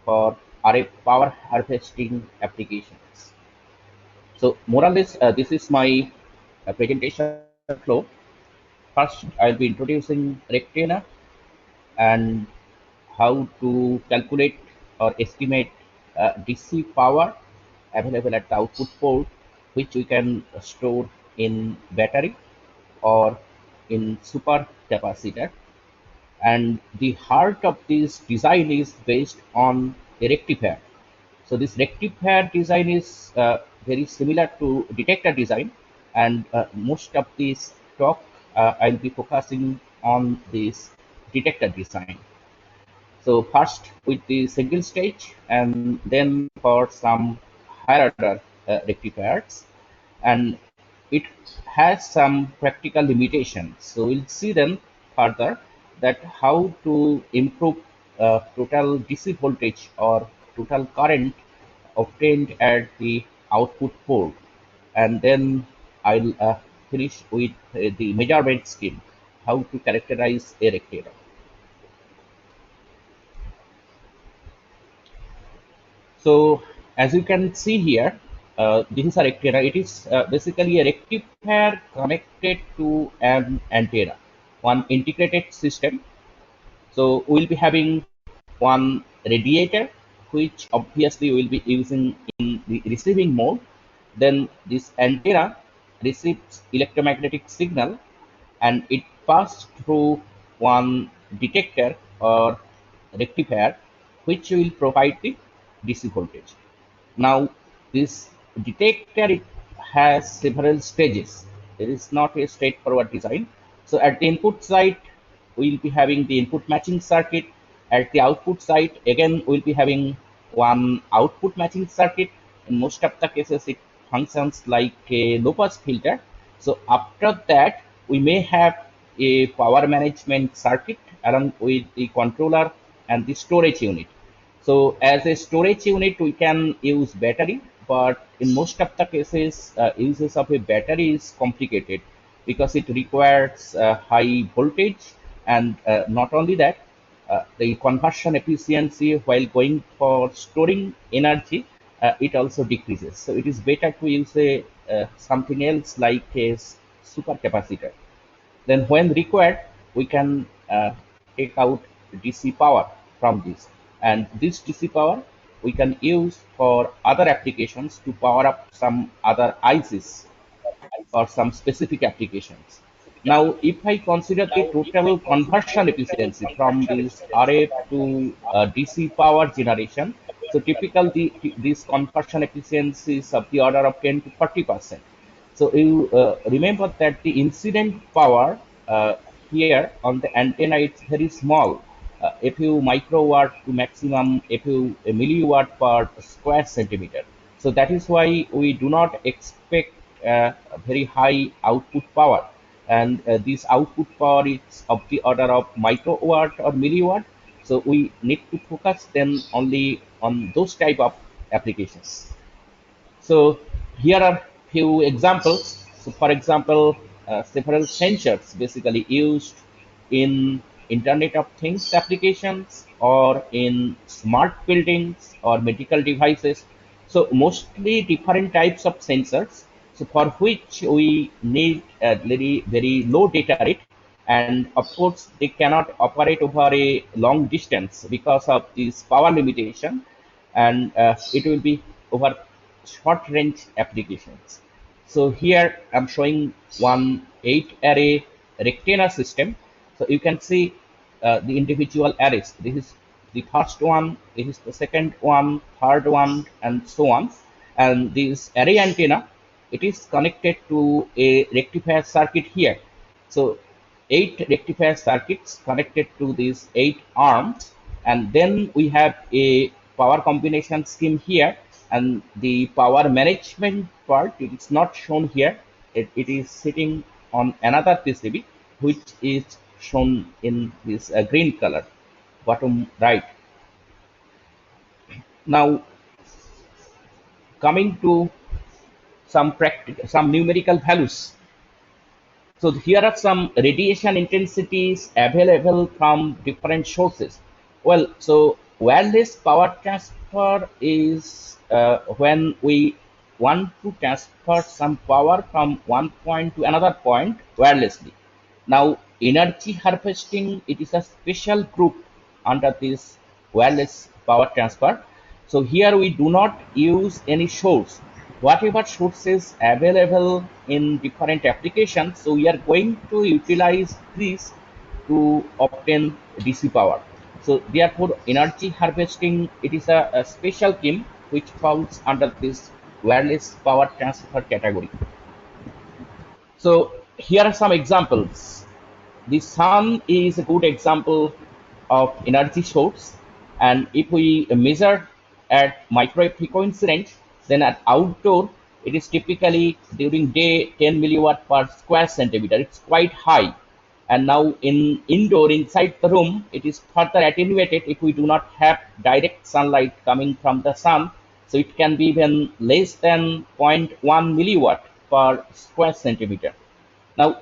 for RF power harvesting applications. So more or less, this is my presentation flow. First, I'll be introducing rectenna and how to calculate or estimate DC power available at the output port, which we can store in battery or in super capacitor. And the heart of this design is based on a rectifier. So this rectifier design is very similar to detector design, and most of this talk I'll be focusing on this detector design. So first with the single stage, and then for some higher order rectifiers, and it has some practical limitations. So we'll see then further that how to improve total DC voltage or total current obtained at the output port, and then I'll finish with the measurement scheme, how to characterize a rectifier. So as you can see here, this is a rectifier. It is basically a rectifier connected to an antenna, one integrated system. So we'll be having one radiator, which obviously we'll be using in the receiving mode. Then this antenna receives electromagnetic signal, and it passed through one detector or rectifier, which will provide the DC voltage. Now, this detector, it has several stages. It is not a straightforward design. So at the input side, we'll be having the input matching circuit. At the output side, again, we'll be having one output matching circuit. In most of the cases, it functions like a low pass filter. So after that, we may have a power management circuit along with the controller and the storage unit. So as a storage unit, we can use battery, but in most of the cases, uses of a battery is complicated because it requires high voltage, and not only that, the conversion efficiency while going for storing energy, it also decreases. So it is better to use a something else like a supercapacitor. Then when required, we can take out DC power from this. And this DC power we can use for other applications to power up some other ICs or some specific applications. Now, if I consider the total conversion efficiency from this RF to DC power generation, so typically this conversion efficiency is of the order of 10 to 40%. So you remember that the incident power here on the antenna is very small, a few microwatt to maximum a few milliwatt per square centimeter. So that is why we do not expect a very high output power, and this output power is of the order of microwatt or milliwatt. So we need to focus then only on those type of applications. So here are few examples. So for example, several sensors basically used in Internet of Things applications or in smart buildings or medical devices. So mostly different types of sensors. So for which we need a very low data rate, and of course they cannot operate over a long distance because of this power limitation, and it will be over short range applications. So here I'm showing one 8 array rectangular system. So you can see the individual arrays. This is the first one, this is the second one, third one, and so on. And this array antenna, it is connected to a rectifier circuit here. So 8 rectifier circuits connected to these 8 arms, and then we have a power combination scheme here, and the power management part, it is not shown here. It is sitting on another PCB, which is shown in this green color, bottom right. Now coming to some numerical values. So here are some radiation intensities available from different sources. Well, so wireless power transfer is when we want to transfer some power from one point to another point wirelessly. Now, energy harvesting, it is a special group under this wireless power transfer. So here we do not use any source. Whatever sources available in different applications, so we are going to utilize this to obtain DC power. So therefore, energy harvesting, it is a special scheme which falls under this wireless power transfer category. So here are some examples. The sun is a good example of energy source, and if we measure at microwave frequency range, then at outdoor it is typically during day 10 milliwatt per square centimeter. It's quite high. And now in indoor inside the room, it is further attenuated if we do not have direct sunlight coming from the sun. So it can be even less than zero point 0.1 milliwatt per square centimeter. Now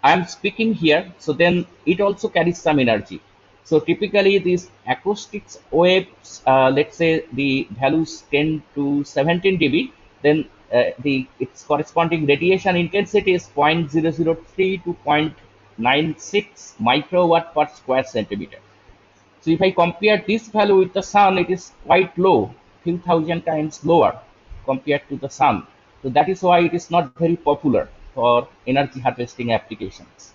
I'm speaking here, so then it also carries some energy. So typically these acoustics waves, let's say the values 10 to 17 dB, then the its corresponding radiation intensity is 0.003 to 0.96 microwatt per square centimeter. So if I compare this value with the sun, it is quite low, few thousand times lower compared to the sun. So that is why it is not very popular for energy harvesting applications.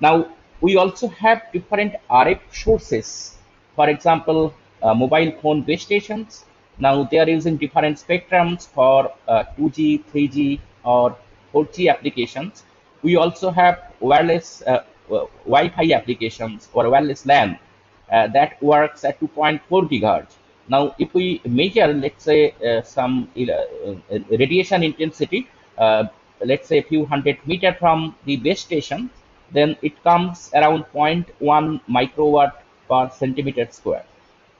Now, we also have different RF sources. For example, mobile phone base stations. Now, they are using different spectrums for 2G, 3G, or 4G applications. We also have wireless Wi-Fi applications or wireless LAN that works at 2.4 gigahertz. Now, if we measure, let's say, some radiation intensity, let's say a few hundred meter from the base station, then it comes around zero point 0.1 microwatt per centimeter square.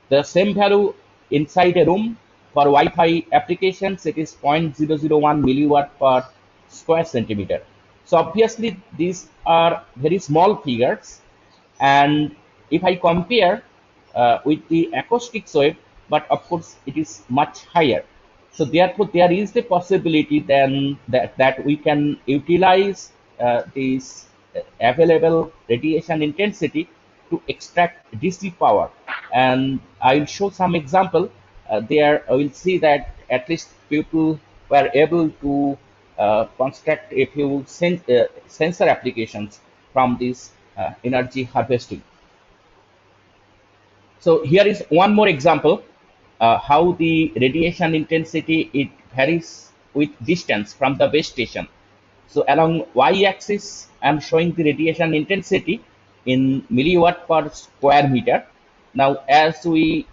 The same value inside a room for Wi-Fi applications, it is 0.001 milliwatt per square centimeter. So obviously these are very small figures, and if I compare with the acoustic wave, but of course it is much higher. So therefore there is the possibility then that we can utilize this available radiation intensity to extract DC power. And I will show some example. There I will see that at least people were able to construct a few sensor applications from this energy harvesting. So here is one more example how the radiation intensity it varies with distance from the base station. So along y-axis, I'm showing the radiation intensity in milliwatt per square meter. Now, as we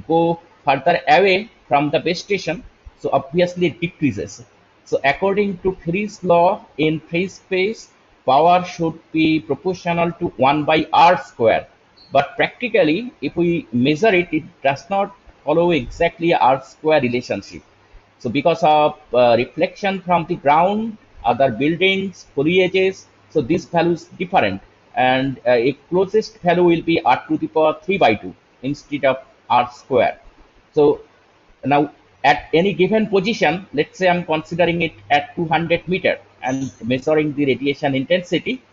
go further away from the base station, so obviously it decreases. So according to Free's law in phase space, power should be proportional to 1 by r square. But practically, if we measure it, it does not follow exactly r square relationship. So because of reflection from the ground, other buildings, foliages, so this value is different. And a closest value will be r to the power 3 by 2 instead of r square. So now at any given position, let's say I'm considering it at 200 meter and measuring the radiation intensity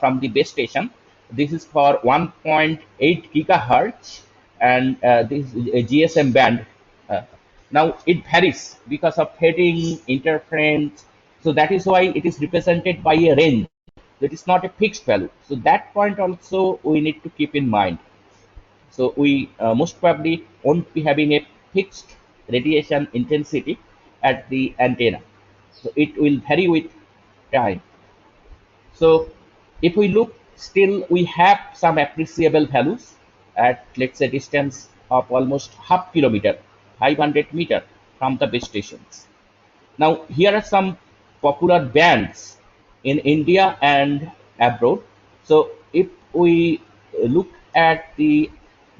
from the base station. This is for 1.8 gigahertz, and this is a GSM band. Uh, Now it varies because of fading, interference. So that is why it is represented by a range. That is not a fixed value. So that point also we need to keep in mind. So we most probably won't be having a fixed radiation intensity at the antenna. So it will vary with time. So if we look, still we have some appreciable values at, let's say, distance of almost half kilometer, 500 meter from the base stations. Now here are some popular bands in India and abroad. So if we look at the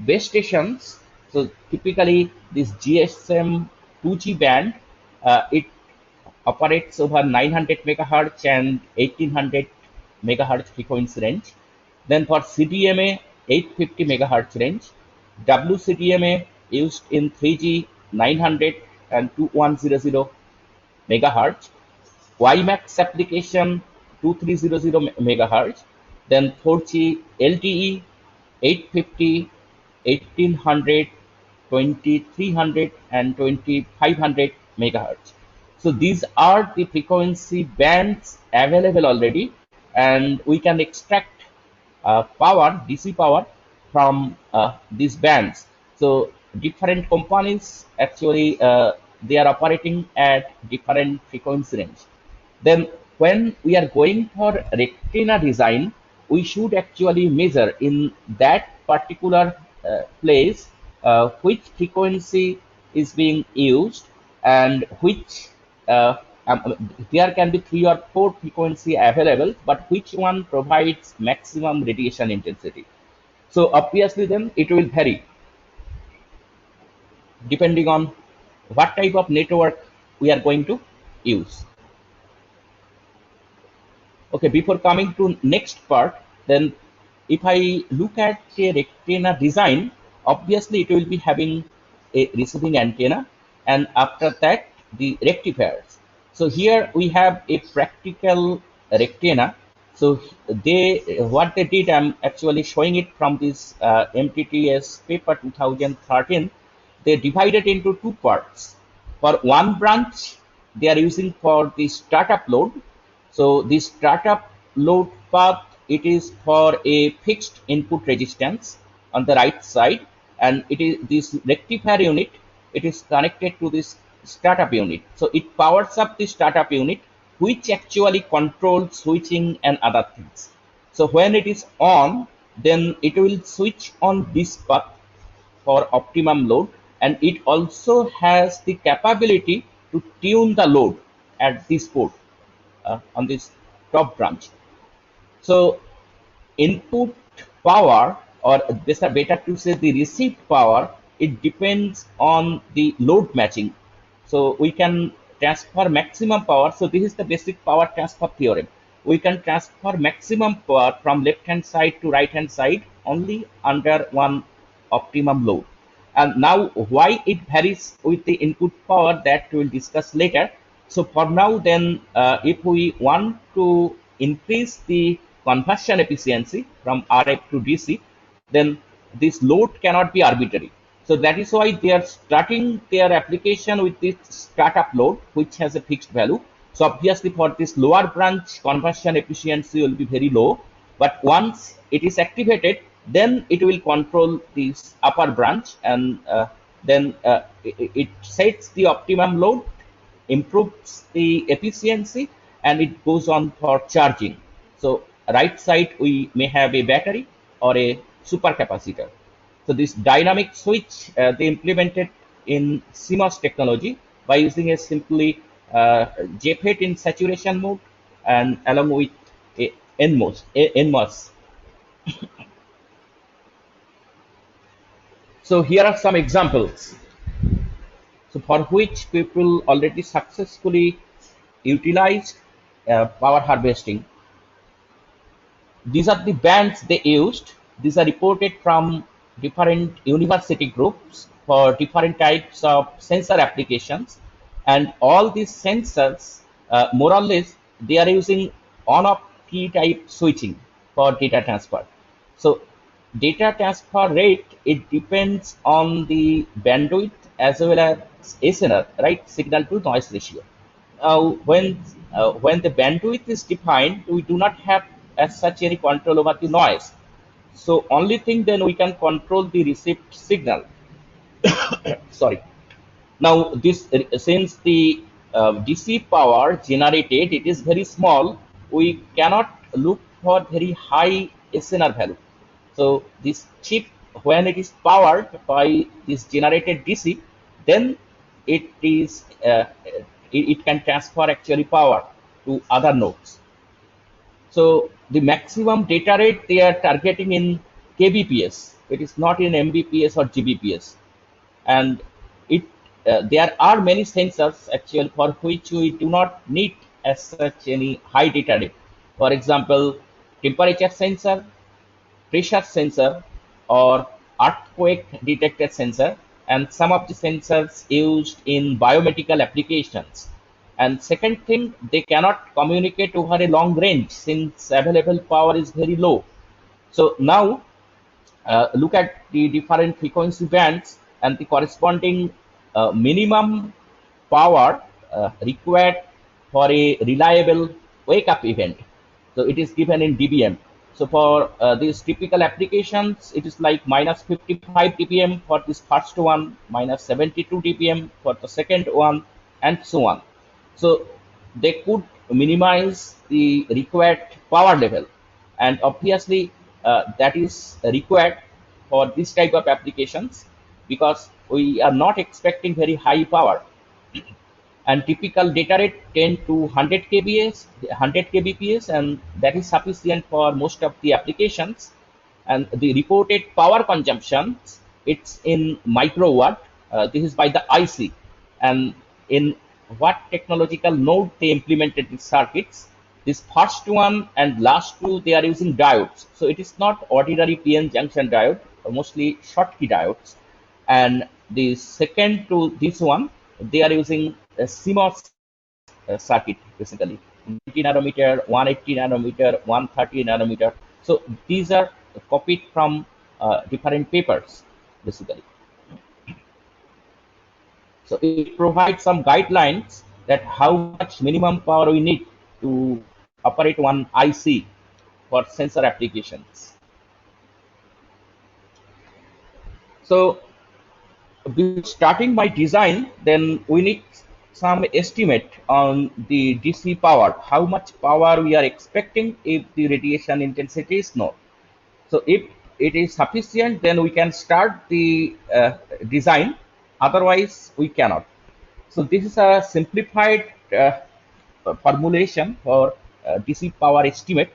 base stations, so typically this GSM 2G band, it operates over 900 megahertz and 1800 megahertz frequency range. Then for CDMA, 850 megahertz range. WCDMA used in 3G 900 and 2100 megahertz, WiMAX application 2300 megahertz, then 4G LTE 850, 1800, 2300 and 2500 megahertz. So these are the frequency bands available already, and we can extract power, DC power from these bands. So different companies actually they are operating at different frequency range. Then when we are going for retina design, we should actually measure in that particular place which frequency is being used, and which there can be 3 or 4 frequency available, but which one provides maximum radiation intensity. So obviously then it will vary depending on what type of network we are going to use. Okay, before coming to next part, then if I look at a retina design, obviously it will be having a receiving antenna, and after that the rectifiers. So here we have a practical retina. So they what they did, I'm actually showing it from this MTTS paper 2013. They divided into 2 parts. For one branch, they are using for the startup load. So the startup load path, it is for a fixed input resistance on the right side, and it is this rectifier unit, it is connected to this startup unit. So it powers up the startup unit, which actually controls switching and other things. So when it is on, then it will switch on this path for optimum load, and it also has the capability to tune the load at this port on this top branch. So input power, or better to say the received power, it depends on the load matching. So we can transfer maximum power. So this is the basic power transfer theorem. We can transfer maximum power from left hand side to right hand side only under one optimum load. And now why it varies with the input power, that we will discuss later. So for now then, if we want to increase the conversion efficiency from RF to DC, then this load cannot be arbitrary. So that is why they are starting their application with this startup load, which has a fixed value. So obviously for this lower branch, conversion efficiency will be very low. But once it is activated, then it will control this upper branch, and then it sets the optimum load, improves the efficiency, and it goes on for charging. So right side we may have a battery or a supercapacitor. So this dynamic switch they implemented in CMOS technology by using a simply JFET in saturation mode, and along with a NMOS. So here are some examples. So for which people already successfully utilized power harvesting. These are the bands they used. These are reported from different university groups for different types of sensor applications, and all these sensors, more or less, they are using on-off key type switching for data transfer. So data transfer rate, it depends on the bandwidth as well as SNR, right? Signal to noise ratio. When the bandwidth is defined, we do not have as such any control over the noise. So only thing then we can control the received signal. Sorry. Now this, since the DC power generated, it is very small, we cannot look for very high SNR value. So this chip, when it is powered by this generated DC, then it is it can transfer actually power to other nodes. So the maximum data rate they are targeting in kbps. It is not in mbps or gbps, and it there are many sensors actually for which we do not need as such any high data rate. For example, temperature sensor, pressure sensor, or earthquake detected sensor, and some of the sensors used in biomedical applications. And second thing, they cannot communicate over a long range since available power is very low. So now look at the different frequency bands and the corresponding minimum power required for a reliable wake up event. So it is given in dBm. So for these typical applications, it is like minus 55 dBm for this first one, minus 72 dBm for the second one, and so on. So they could minimize the required power level, and obviously that is required for this type of applications because we are not expecting very high power, and typical data rate 10 to 100 kbps, 100 kbps, and that is sufficient for most of the applications. And the reported power consumption, it's in microwatt. This is by the IC, and in what technological node they implemented these circuits. This first one and last two, they are using diodes, so it is not ordinary PN junction diode, mostly Schottky diodes. And the second to this one, they are using a CMOS circuit, basically 90 nanometer, 180 nanometer, 130 nanometer. So these are copied from different papers, basically. So it provides some guidelines that how much minimum power we need to operate one IC for sensor applications. So before starting my design, then we need some estimate on the DC power, how much power we are expecting if the radiation intensity is known. So if it is sufficient, then we can start the design. Otherwise, we cannot. So this is a simplified formulation for DC power estimate.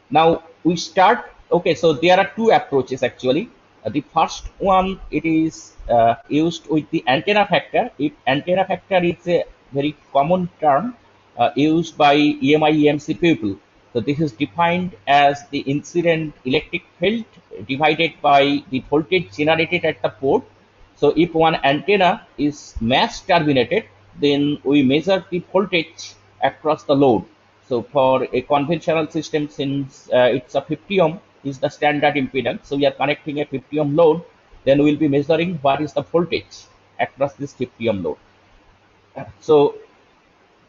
Now we start. Okay, so there are two approaches actually. The first one, it is used with the antenna factor. If antenna factor is a very common term used by EMI EMC people. So this is defined as the incident electric field divided by the voltage generated at the port. So if one antenna is mass terminated, then we measure the voltage across the load. So for a conventional system, since it's a 50 ohm is the standard impedance, so we are connecting a 50 ohm load, then we will be measuring what is the voltage across this 50 ohm load. So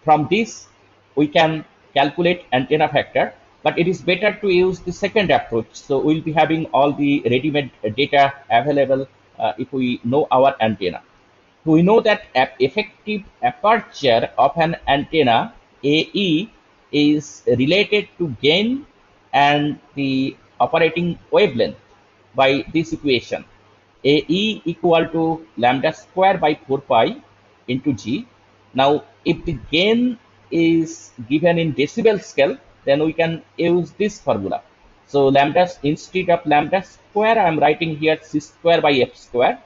from this, we can calculate antenna factor, but it is better to use the second approach. So we'll be having all the ready-made data available if we know our antenna. We know that effective aperture of an antenna AE is related to gain and the operating wavelength by this equation. AE equal to lambda square by 4 pi into G. Now, if the gain is given in decibel scale, then we can use this formula. So lambda, instead of lambda square, I am writing here C square by F square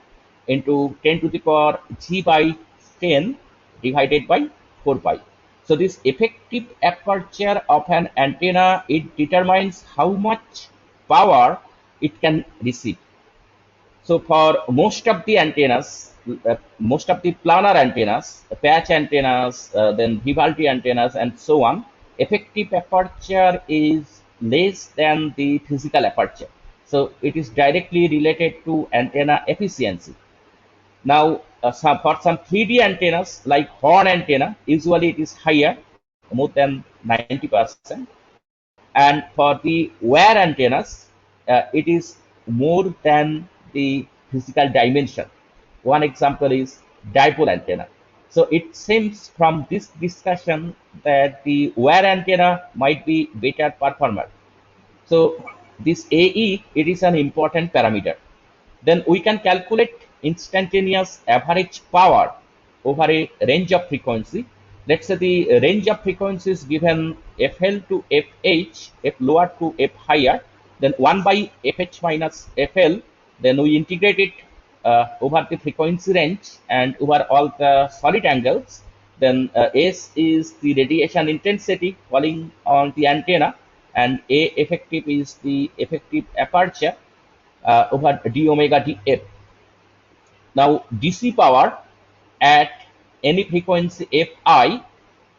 into 10 to the power G by 10 divided by 4 pi. So this effective aperture of an antenna, it determines how much power it can receive. So for most of the antennas, most of the planar antennas, patch antennas, then Vivaldi antennas, and so on, effective aperture is less than the physical aperture. So it is directly related to antenna efficiency. Now, for some 3D antennas like horn antenna, usually it is higher, more than 90%. And for the wire antennas, it is more than the physical dimension. One example is dipole antenna. So it seems from this discussion that the wire antenna might be better performer. So this AE, it is an important parameter. Then we can calculate instantaneous average power over a range of frequency. Let's say the range of frequency is given FL to FH, F lower to F higher, then 1 by FH minus FL, then we integrate it over the frequency range and over all the solid angles. Then S is the radiation intensity falling on the antenna, and A effective is the effective aperture. over d omega df. Now DC power at any frequency Fi,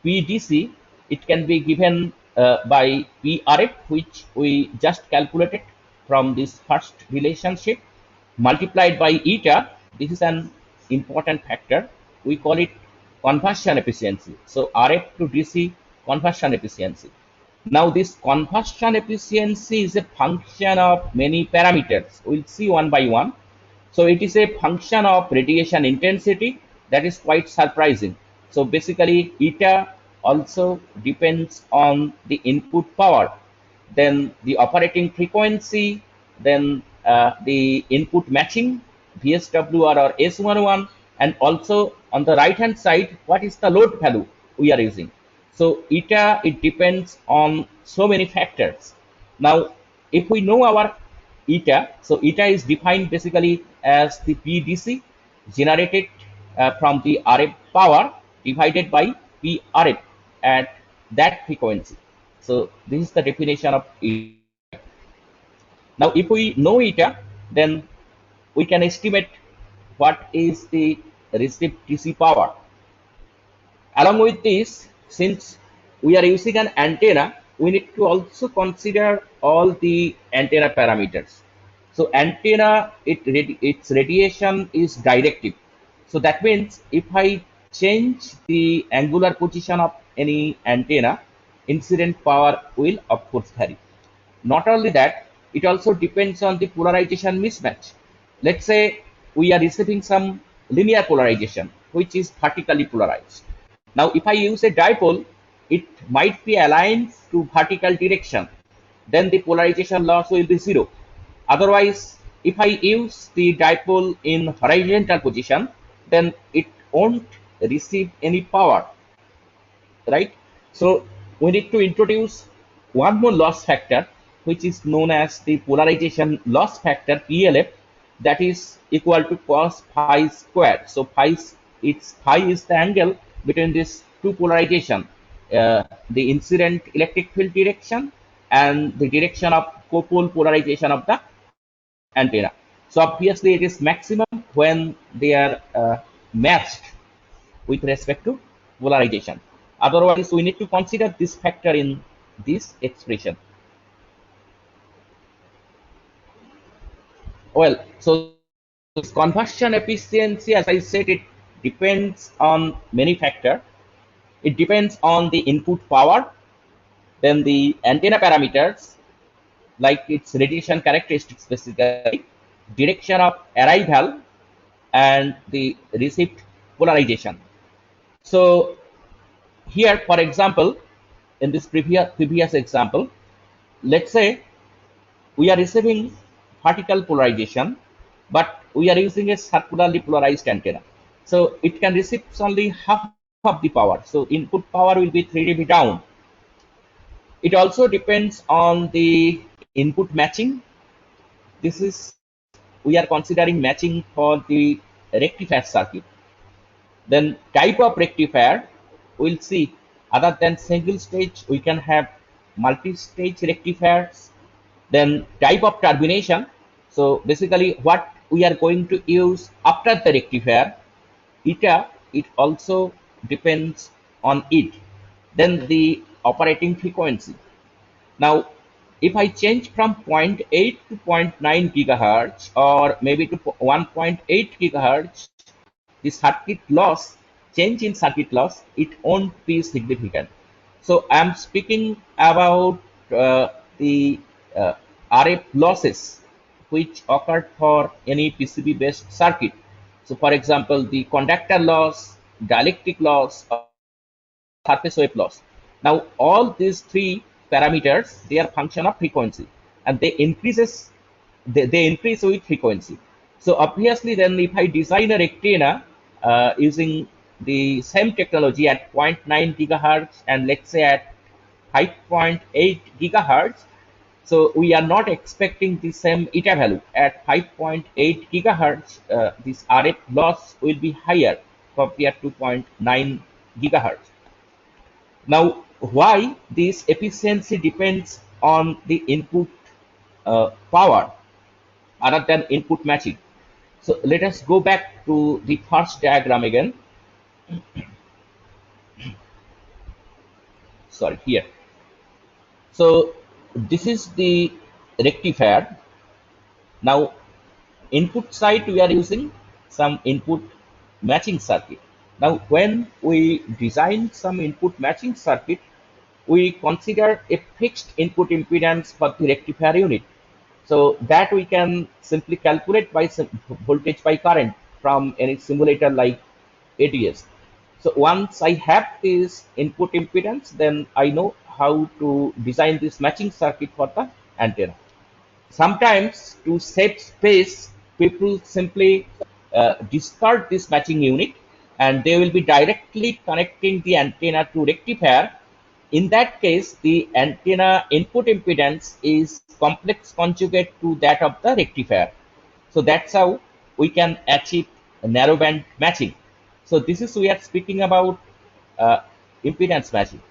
Pdc, it can be given by Prf, which we just calculated from this first relationship, multiplied by eta. This is an important factor. We call it conversion efficiency. So Rf to DC conversion efficiency. Now this conversion efficiency is a function of many parameters. We'll see one by one. So it is a function of radiation intensity. That is quite surprising. So basically eta also depends on the input power, then the operating frequency, then the input matching, VSWR or S11, and also on the right hand side, what is the load value we are using. So eta, it depends on so many factors. Now, if we know our eta, so eta is defined basically as the PDC generated from the RF power divided by PRF at that frequency. So this is the definition of eta. Now, if we know eta, then we can estimate what is the received DC power. Along with this, since we are using an antenna, we need to also consider all the antenna parameters. So antenna, its radiation is directive. So that means if I change the angular position of any antenna, incident power will of course vary. Not only that, it also depends on the polarization mismatch. Let's say we are receiving some linear polarization, which is vertically polarized. Now, if I use a dipole, it might be aligned to vertical direction. Then the polarization loss will be zero. Otherwise, if I use the dipole in horizontal position, then it won't receive any power, right? So we need to introduce one more loss factor, which is known as the polarization loss factor, PLF, that is equal to cos phi squared. So phi is the angle between these two polarization, the incident electric field direction and the direction of copole polarization of the antenna. So obviously it is maximum when they are matched with respect to polarization. Otherwise, we need to consider this factor in this expression. Well, so this conversion efficiency, as I said, it depends on many factors. It depends on the input power, then the antenna parameters, like its radiation characteristics, basically, direction of arrival, and the received polarization. So here, for example, in this previous example, let's say we are receiving vertical polarization, but we are using a circularly polarized antenna. So it can receive only half of the power. So input power will be 3 dB down. It also depends on the input matching. This is, we are considering matching for the rectifier circuit. Then type of rectifier, we'll see, other than single stage, we can have multi-stage rectifiers. Then type of termination. So basically what we are going to use after the rectifier, eta, it also depends on it. Then the operating frequency. Now, if I change from 0.8 to 0.9 gigahertz or maybe to 1.8 gigahertz, the circuit loss, change in circuit loss, it won't be significant. So I'm speaking about the RF losses which occurred for any PCB based circuit. So for example, the conductor loss, dielectric loss, or surface wave loss. Now all these three parameters, they are function of frequency, and they increase with frequency. So obviously then if I design a antenna using the same technology at 0.9 gigahertz and let's say at 5.8 gigahertz, so we are not expecting the same eta value. At 5.8 gigahertz, this RF loss will be higher compared to 0.9 gigahertz. Now, why this efficiency depends on the input power? other than input matching. So let us go back to the first diagram again. Sorry, here. So this is the rectifier. Now input side we are using some input matching circuit. Now when we design some input matching circuit, we consider a fixed input impedance for the rectifier unit. So that we can simply calculate by voltage by current from any simulator like ADS. So once I have this input impedance, then I know how to design this matching circuit for the antenna. Sometimes to save space, people simply discard this matching unit and they will be directly connecting the antenna to rectifier. In that case, the antenna input impedance is complex conjugate to that of the rectifier. So that's how we can achieve a narrowband matching. So this is we are speaking about uh, impedance matching.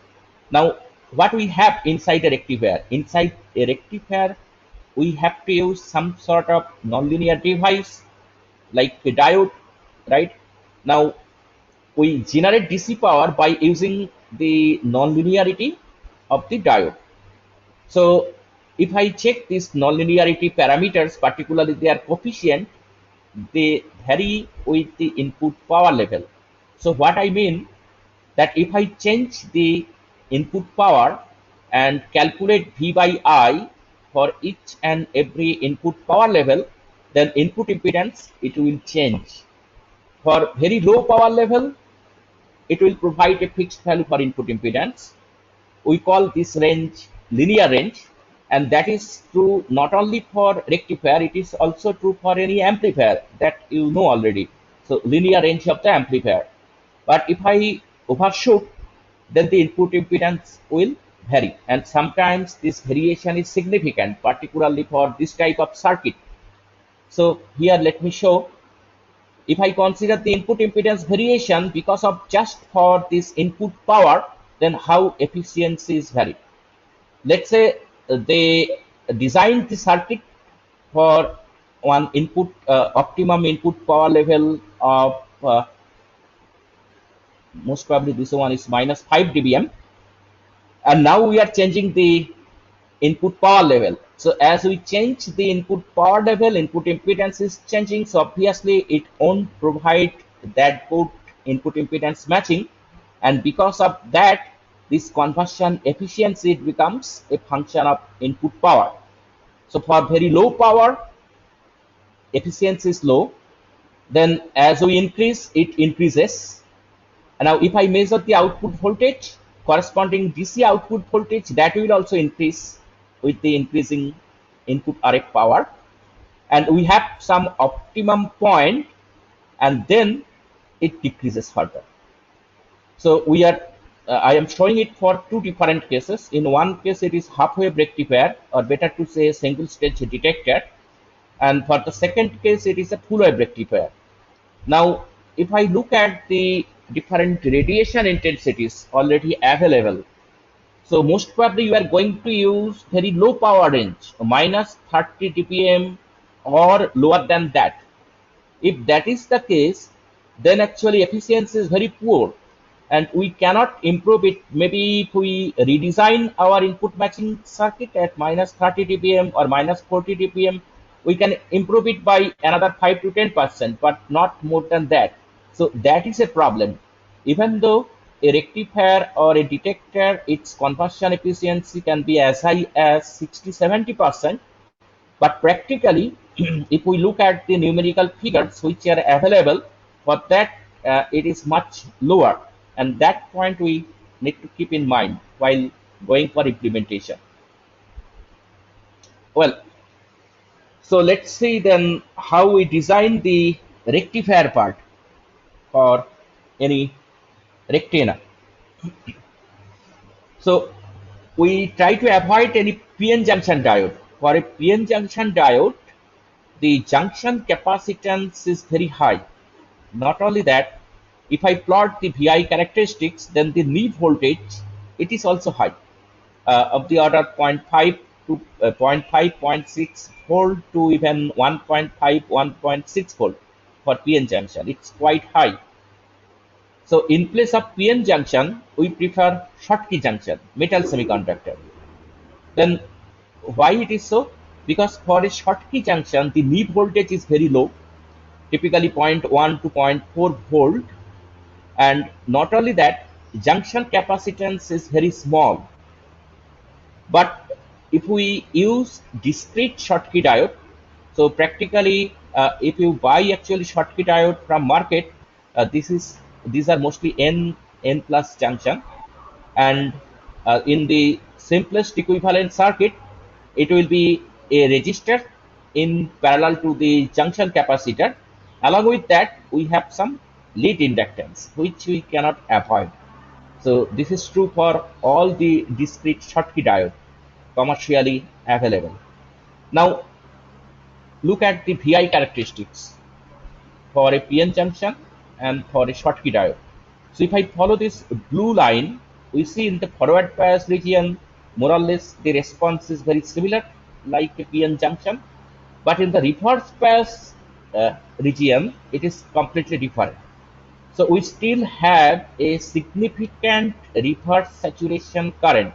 Now, what we have inside a rectifier? Inside a rectifier, we have to use some sort of nonlinear device like a diode, right? Now, we generate DC power by using the nonlinearity of the diode. So, if I check these nonlinearity parameters, particularly their coefficient, they vary with the input power level. So, what I mean that if I change the input power and calculate V by I for each and every input power level, then input impedance it will change. For very low power level, it will provide a fixed value for input impedance. We call this range linear range, and that is true not only for rectifier, it is also true for any amplifier that you know already. So linear range of the amplifier. But if I overshoot, then the input impedance will vary, and sometimes this variation is significant, particularly for this type of circuit. So here let me show, if I consider the input impedance variation because of just for this input power, then how efficiency is varied. Let's say they designed the circuit for one input optimum input power level of most probably this one is minus 5 dBm, and now we are changing the input power level. So as we change the input power level, input impedance is changing, so obviously it won't provide that good input impedance matching, and because of that this conversion efficiency it becomes a function of input power. So for very low power, efficiency is low, then as we increase it increases. And now if I measure the output voltage, corresponding DC output voltage, that will also increase with the increasing input RF power. And we have some optimum point, and then it decreases further. So we are, I am showing it for two different cases. In one case it is half wave rectifier, or better to say single stage detector. And for the second case it is a full wave rectifier. Now, if I look at the different radiation intensities already available, so most probably you are going to use very low power range, minus 30 dBm or lower than that. If that is the case, then actually efficiency is very poor and we cannot improve it. Maybe if we redesign our input matching circuit at minus 30 dBm or minus 40 dBm, we can improve it by another 5 to 10%, but not more than that. So that is a problem. Even though a rectifier or a detector, its conversion efficiency can be as high as 60-70%, but practically, if we look at the numerical figures which are available for that, it is much lower. And that point we need to keep in mind while going for implementation. Well, so let's see then how we design the rectifier part for any rectina. So we try to avoid any PN junction diode. For a PN junction diode, the junction capacitance is very high. Not only that, if I plot the VI characteristics, then the need voltage, it is also high, of the order 0.5 to 0.5, 0.6 volt to even 1.5, 1.6 volt for PN junction. It's quite high. So in place of PN junction, we prefer Schottky junction, metal semiconductor. Then why it is so? Because for a Schottky junction, the need voltage is very low, typically 0.1 to 0.4 volt, and not only that, junction capacitance is very small. But if we use discrete Schottky diode, so practically if you buy actually Schottky diode from market, these are mostly n plus junction, and in the simplest equivalent circuit, it will be a resistor in parallel to the junction capacitor. Along with that, we have some lead inductance, which we cannot avoid. So this is true for all the discrete Schottky diode commercially available. Now look at the VI characteristics for a PN junction and for a Schottky diode. So if I follow this blue line, we see in the forward bias region, more or less the response is very similar like a PN junction, but in the reverse bias region, it is completely different. So we still have a significant reverse saturation current.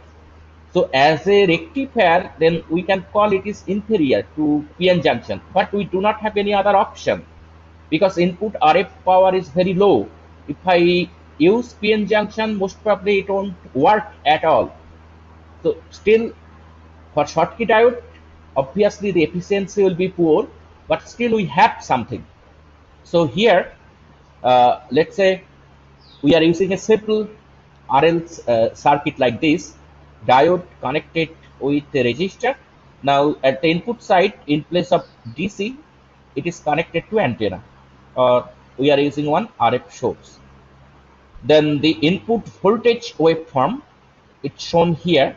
So as a rectifier, then we can call it is inferior to PN junction, but we do not have any other option because input RF power is very low. If I use PN junction, most probably it won't work at all. So still for Schottky diode, obviously the efficiency will be poor, but still we have something. So here, let's say we are using a simple RL circuit like this, diode connected with a resistor. Now at the input side, in place of DC, it is connected to antenna, or we are using one RF source. Then the input voltage waveform, it's shown here,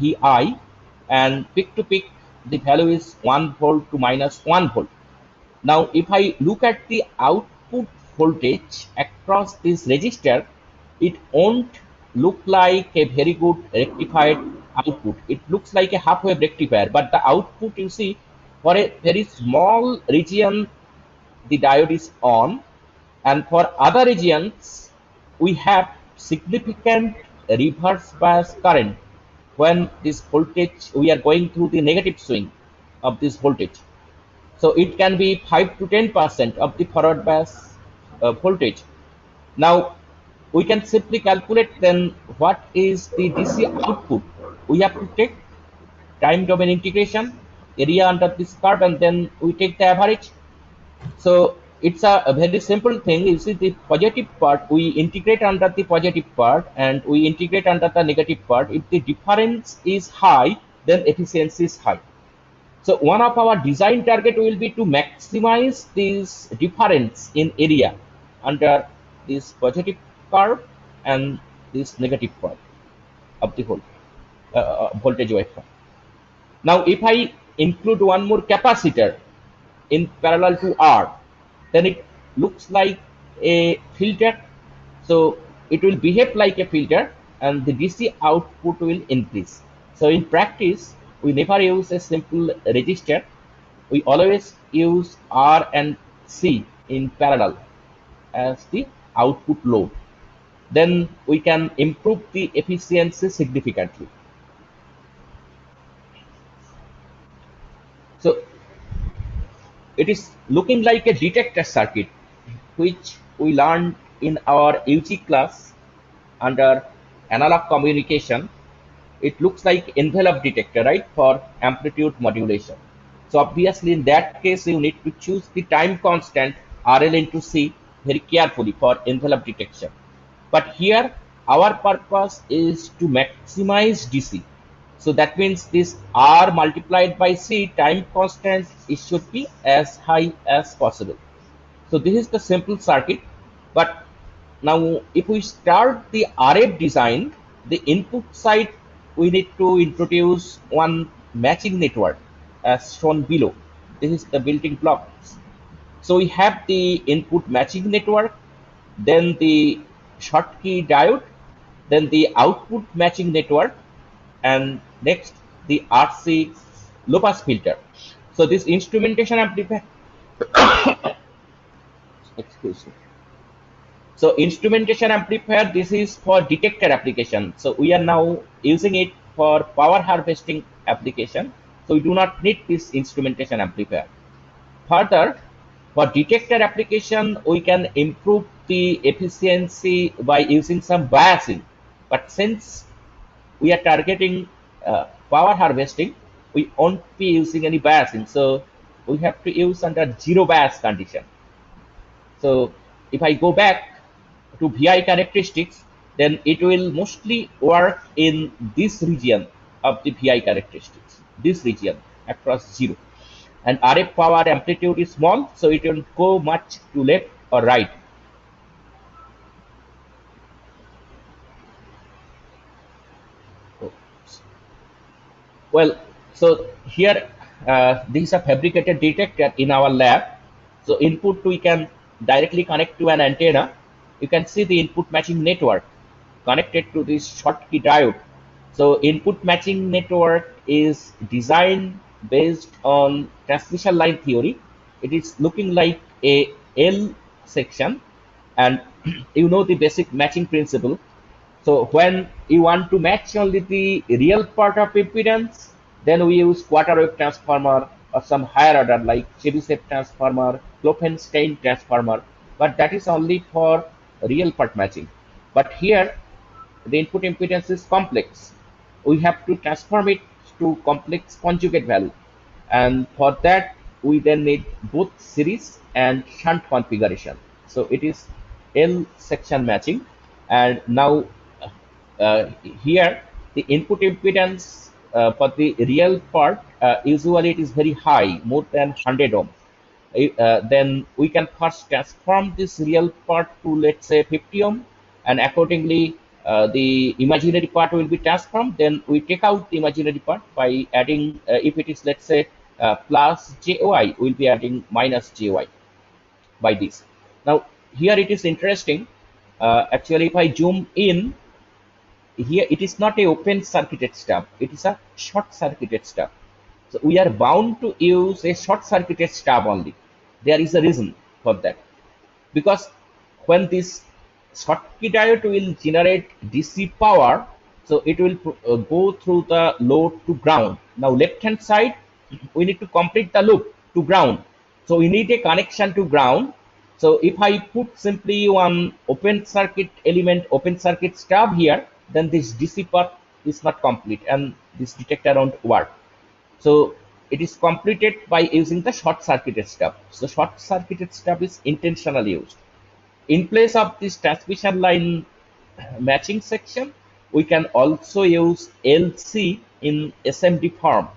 Vi, and peak to peak, the value is 1 volt to minus 1 volt. Now if I look at the output voltage across this resistor, it won't look like a very good rectified output. It looks like a half-wave rectifier, but the output you see, for a very small region, the diode is on, and for other regions, we have significant reverse bias current when this voltage, we are going through the negative swing of this voltage. So it can be 5 to 10% of the forward bias voltage. Now we can simply calculate then what is the DC output. We have to take time domain integration, area under this curve, and then we take the average. So it's a very simple thing. You see the positive part, we integrate under the positive part and we integrate under the negative part. If the difference is high, then efficiency is high. So one of our design target will be to maximize this difference in area under this positive curve and this negative part of the whole voltage waveform. Now if I include one more capacitor in parallel to R, then it looks like a filter. So it will behave like a filter and the DC output will increase. So in practice, we never use a simple resistor. We always use R and C in parallel as the output load. Then we can improve the efficiency significantly. So it is looking like a detector circuit, which we learned in our UG class under analog communication. It looks like envelope detector, right, for amplitude modulation. So obviously in that case, you need to choose the time constant RL into C very carefully for envelope detection. But here, our purpose is to maximize DC. So that means this R multiplied by C time constant, it should be as high as possible. So this is the simple circuit. But now if we start the RF design, the input side, we need to introduce one matching network as shown below. This is the built-in blocks. So we have the input matching network, then the Schottky diode, then the output matching network, and next the RC low pass filter. So this instrumentation amplifier, excuse me. So instrumentation amplifier, this is for detector application. So we are now using it for power harvesting application. So we do not need this instrumentation amplifier. Further, for detector application, we can improve the efficiency by using some biasing. But since we are targeting power harvesting, we won't be using any biasing. So we have to use under zero bias condition. So if I go back to VI characteristics, then it will mostly work in this region of the VI characteristics, this region across zero. And RF power amplitude is small, so it will go much to left or right. Well, so here this is a fabricated detector in our lab. So input we can directly connect to an antenna. You can see the input matching network connected to this Schottky diode. So input matching network is designed based on transmission line theory. It is looking like a L section, and you know the basic matching principle. So when you want to match only the real part of impedance, then we use quarter wave transformer or some higher order like Chebyshev transformer, Klopfenstein transformer, but that is only for real part matching. But here the input impedance is complex. We have to transform it to complex conjugate value. And for that, we then need both series and shunt configuration. So it is L section matching. And now uh, here the input impedance for the real part, usually it is very high, more than 100 ohm. Then we can first transform this real part to, let's say, 50 ohm, and accordingly the imaginary part will be transformed. Then we take out the imaginary part by adding, if it is, let's say, plus JOI, we'll be adding minus JOI by this. Now here it is interesting. Actually, if I zoom in, here it is not a open circuited stub, it is a short circuited stub. So we are bound to use a short circuited stub only. There is a reason for that, because when this Schottky diode will generate DC power, so it will go through the load to ground. Now left hand side, we need to complete the loop to ground, so we need a connection to ground. So if I put simply one open circuit element, open circuit stub here, then this DC part is not complete and this detector won't work. So it is completed by using the short circuited stub. So short circuited stub is intentionally used. In place of this transmission line matching section, we can also use LC in SMD form.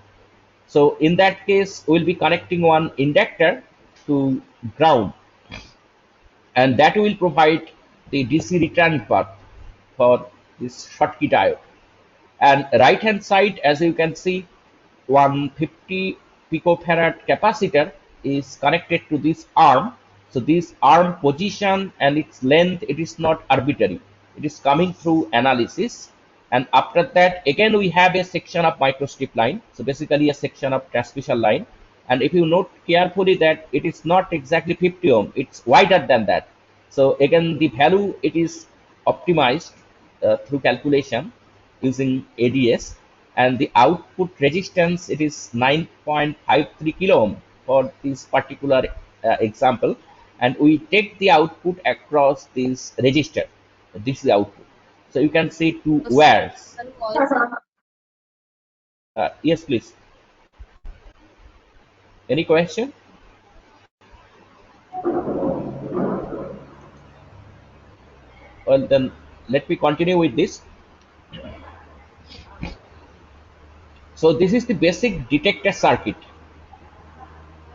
So in that case, we'll be connecting one inductor to ground, and that will provide the DC return path for this Schottky diode. And right hand side, as you can see, 150 picofarad capacitor is connected to this arm. So this arm position and its length, it is not arbitrary, it is coming through analysis. And after that, again we have a section of microstrip line, so basically a section of transmission line. And if you note carefully that it is not exactly 50 ohm, it's wider than that. So again the value, it is optimized through calculation using ADS, and the output resistance, it is 9.53 kilo ohm for this particular example. And we take the output across this register. This is the output. So you can see two wires. Yes, please. Any question? Well, then let me continue with this. So this is the basic detector circuit.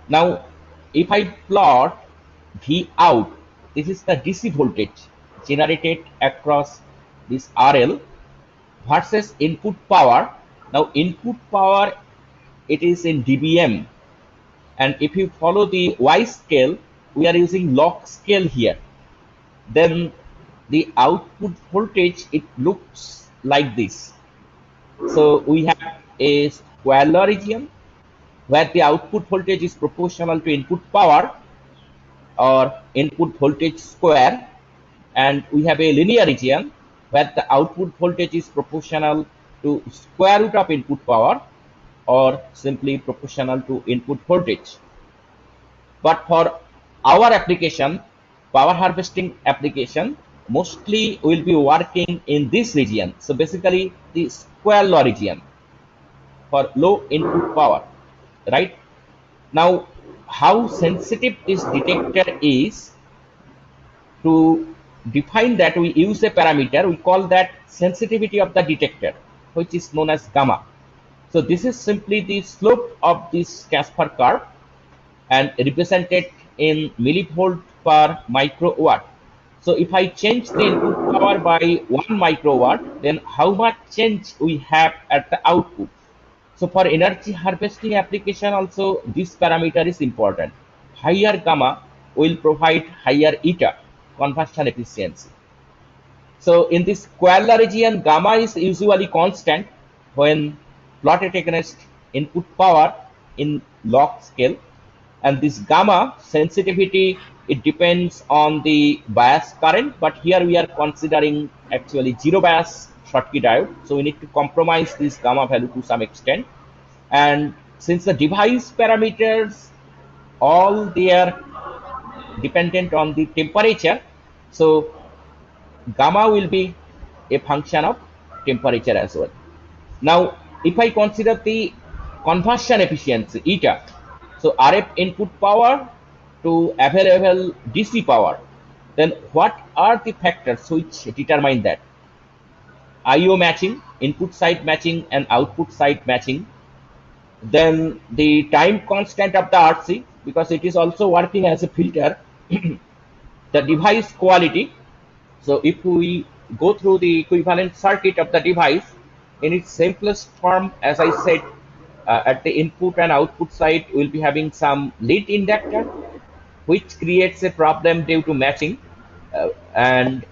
Now, if I plot V out, this is the DC voltage generated across this RL versus input power. Now, input power, it is in dBm, and if you follow the Y scale, we are using log scale here. Then the output voltage, it looks like this. So we have a square region where the output voltage is proportional to input power or input voltage square, and we have a linear region where the output voltage is proportional to square root of input power or simply proportional to input voltage. But for our application, power harvesting application, mostly will be working in this region. So basically the square law region for low input power, right? Now, how sensitive this detector is, to define that we use a parameter, we call that sensitivity of the detector, which is known as gamma. So this is simply the slope of this Caspar curve and represented in millivolt per microwatt. So if I change the input power by 1 microwatt, then how much change we have at the output. So for energy harvesting application also, this parameter is important. Higher gamma will provide higher eta, conversion efficiency. So in this square region, gamma is usually constant when plotted against input power in log scale, and this gamma sensitivity, it depends on the bias current, but here we are considering actually zero bias Schottky diode, so we need to compromise this gamma value to some extent. And since the device parameters all they are dependent on the temperature, so gamma will be a function of temperature as well. Now, if I consider the conversion efficiency, eta, so RF input power to available DC power, then what are the factors which determine that? IO matching, input side matching and output side matching. Then the time constant of the RC, because it is also working as a filter. The device quality. So if we go through the equivalent circuit of the device in its simplest form, as I said, at the input and output side, we'll be having some lead inductor, which creates a problem due to matching. And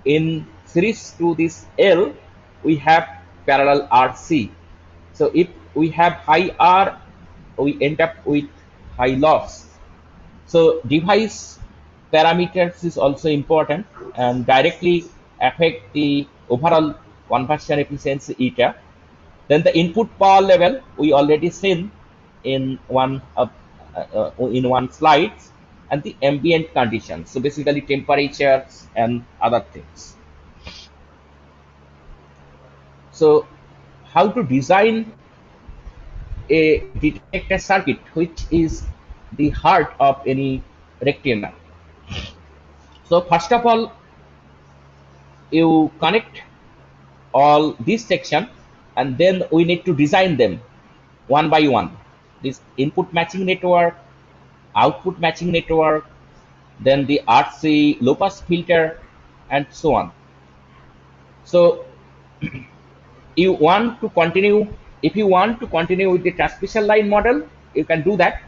in series to this L, we have parallel RC. So if we have high R, we end up with high loss. So device parameters is also important and directly affect the overall conversion efficiency eta. Then the input power level we already seen in one slide, and the ambient conditions. So basically temperatures and other things. So how to design a detector circuit, which is the heart of any rectifier. So first of all, you connect all this section, and then we need to design them one by one. This input matching network, output matching network, then the RC low pass filter, and so on. So you want to continue, if you want to continue with the transmission line model, you can do that.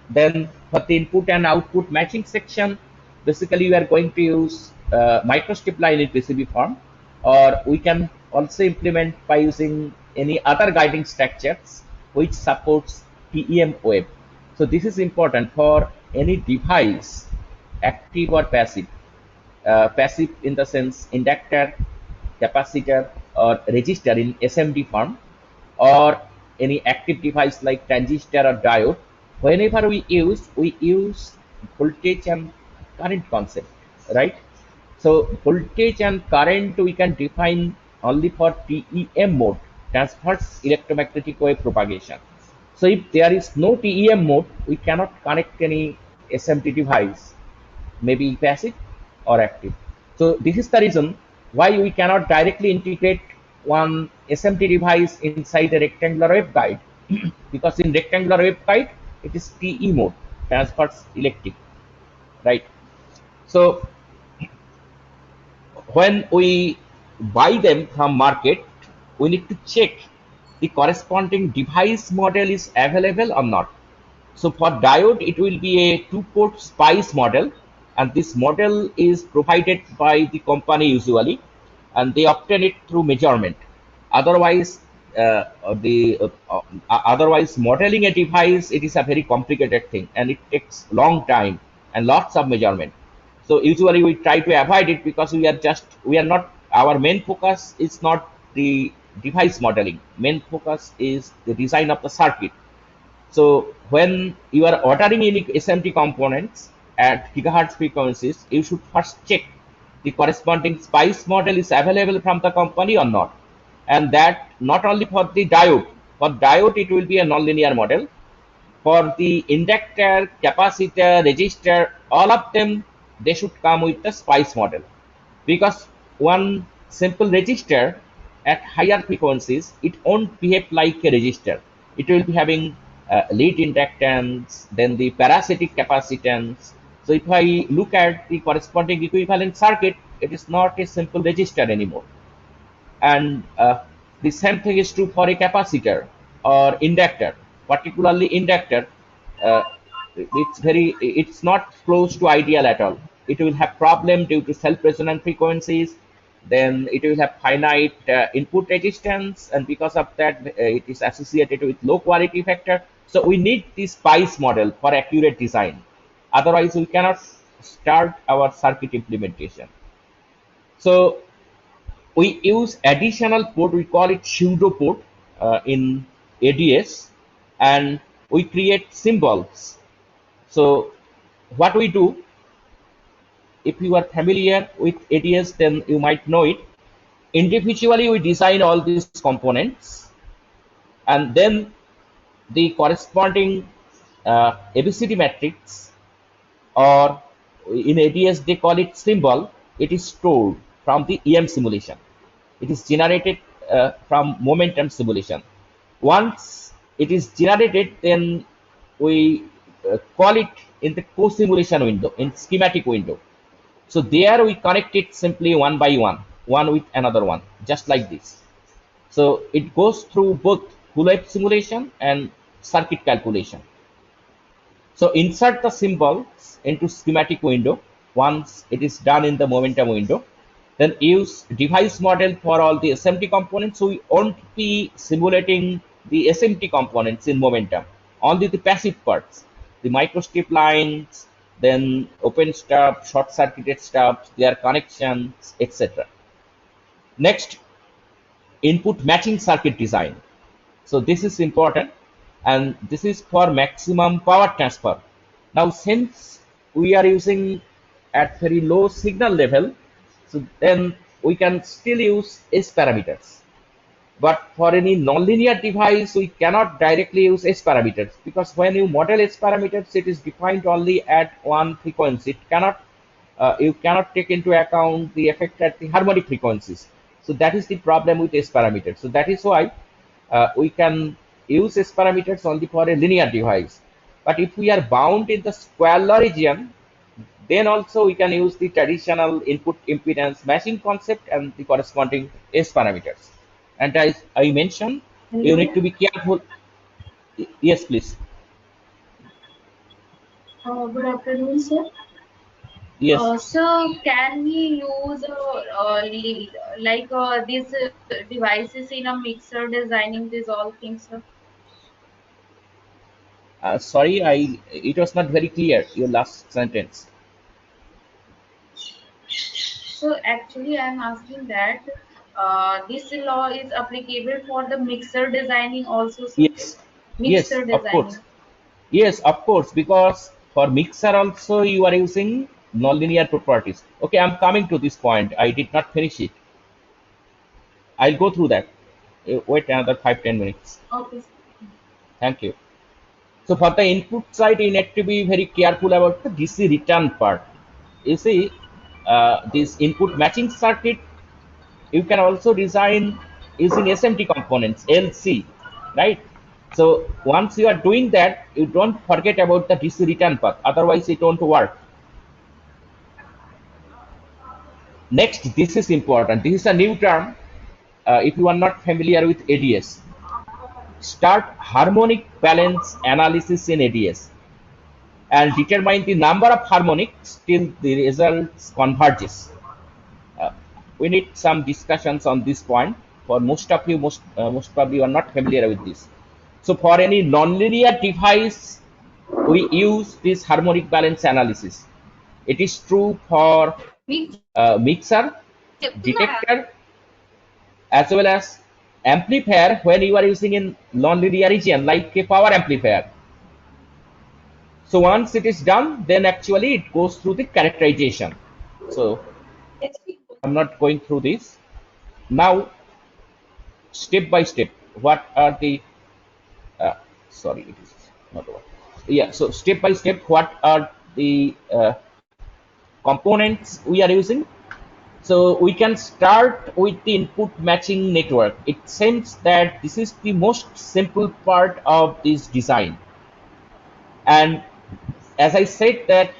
Then for the input and output matching section, basically we are going to use microstrip line in PCB form, or we can also implement by using any other guiding structures which supports TEM wave. So this is important for any device, active or passive. Passive in the sense inductor, capacitor, or resistor in SMD form, or any active device like transistor or diode. Whenever we use voltage and current concept, right? So voltage and current we can define only for TEM mode, transverse electromagnetic wave propagation. So if there is no TEM mode, we cannot connect any SMD device, maybe passive or active. So this is the reason why we cannot directly integrate one SMT device inside a rectangular waveguide, because in rectangular waveguide it is TE mode, transverse electric, right? So when we buy them from market, we need to check the corresponding device model is available or not. So for diode, it will be a two-port SPICE model, and this model is provided by the company usually, and they obtain it through measurement. Otherwise, otherwise modeling a device, it is a very complicated thing and it takes long time and lots of measurement. So usually we try to avoid it because we are not, our main focus is not the device modeling. Main focus is the design of the circuit. So when you are ordering any SMT components at gigahertz frequencies, you should first check the corresponding SPICE model is available from the company or not. And that not only for the diode. For diode, it will be a nonlinear model. For the inductor, capacitor, resistor, all of them, they should come with the SPICE model. Because one simple resistor at higher frequencies, it won't behave like a resistor. It will be having lead inductance, then the parasitic capacitance. So if I look at the corresponding equivalent circuit, it is not a simple resistor anymore. And the same thing is true for a capacitor or inductor, particularly inductor. uh, it's not close to ideal at all. It will have problem due to self-resonant frequencies. Then it will have finite input resistance, and because of that, it is associated with low quality factor. So we need this SPICE model for accurate design. Otherwise, we cannot start our circuit implementation. So we use additional port, we call it pseudo port in ADS, and we create symbols. So what we do, if you are familiar with ADS, then you might know it. Individually, we design all these components, and then the corresponding ABCD matrix, or in ADS they call it symbol, it is stored from the EM simulation. It is generated from momentum simulation. Once it is generated, then we call it in the co-simulation window, in schematic window. So there we connect it simply one by one with another one, just like this. So it goes through both full wave simulation and circuit calculation. So insert the symbols into schematic window once it is done in the momentum window. Then use device model for all the SMT components. So we won't be simulating the SMT components in momentum, only the passive parts, the microstrip lines, then open stub, short circuited stubs, their connections, etc. Next, input matching circuit design. So this is important, and this is for maximum power transfer. Now since we are using at very low signal level, so then we can still use S parameters. But for any nonlinear device, we cannot directly use S parameters, because when you model S parameters, it is defined only at one frequency. It cannot, you cannot take into account the effect at the harmonic frequencies. So that is the problem with S parameters. So that is why we can use S parameters only for a linear device. But if we are bound in the square law region, then also we can use the traditional input impedance matching concept and the corresponding S parameters. And as I mentioned, you Hello. need to be careful. Yes, please. Good afternoon, sir. Yes. So, can we use these devices in a mixer designing these all things, sir? Sorry, it was not very clear, your last sentence. So, actually, I am asking that this law is applicable for the mixer designing also, sir? Yes. Yes, Mixer of course. designing. Yes, of course, because for mixer also you are using nonlinear properties. Okay, I'm coming to this point. I did not finish it. I'll go through that. Wait another 5-10 minutes. Okay, sir. Thank you. So for the input side, you need to be very careful about the DC return part. You see, this input matching circuit, you can also design using SMT components, LC, right? So once you are doing that, you don't forget about the DC return path. Otherwise, it won't work. Next, this is important. This is a new term. If you are not familiar with ADS, start harmonic balance analysis in ADS and determine the number of harmonics till the results converges. Uh, we need some discussions on this point. For most of you, most probably you are not familiar with this. So for any nonlinear device, we use this harmonic balance analysis. It is true for mixer, detector, as well as amplifier when you are using in nonlinear region like a power amplifier. So once it is done, then actually it goes through the characterization. So I'm not going through this. Now, step by step, what are the, uh, sorry, it is not over. Yeah, so step by step, what are the components we are using? So we can start with the input matching network. It seems that this is the most simple part of this design. And as I said that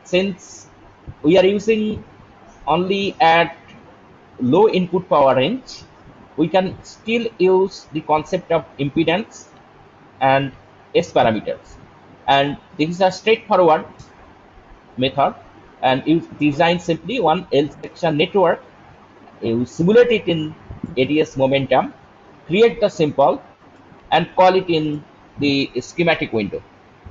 since we are using only at low input power range, we can still use the concept of impedance and S parameters. And this is a straightforward method. And you design simply one L section network, you simulate it in ADS momentum, create the symbol, and call it in the schematic window.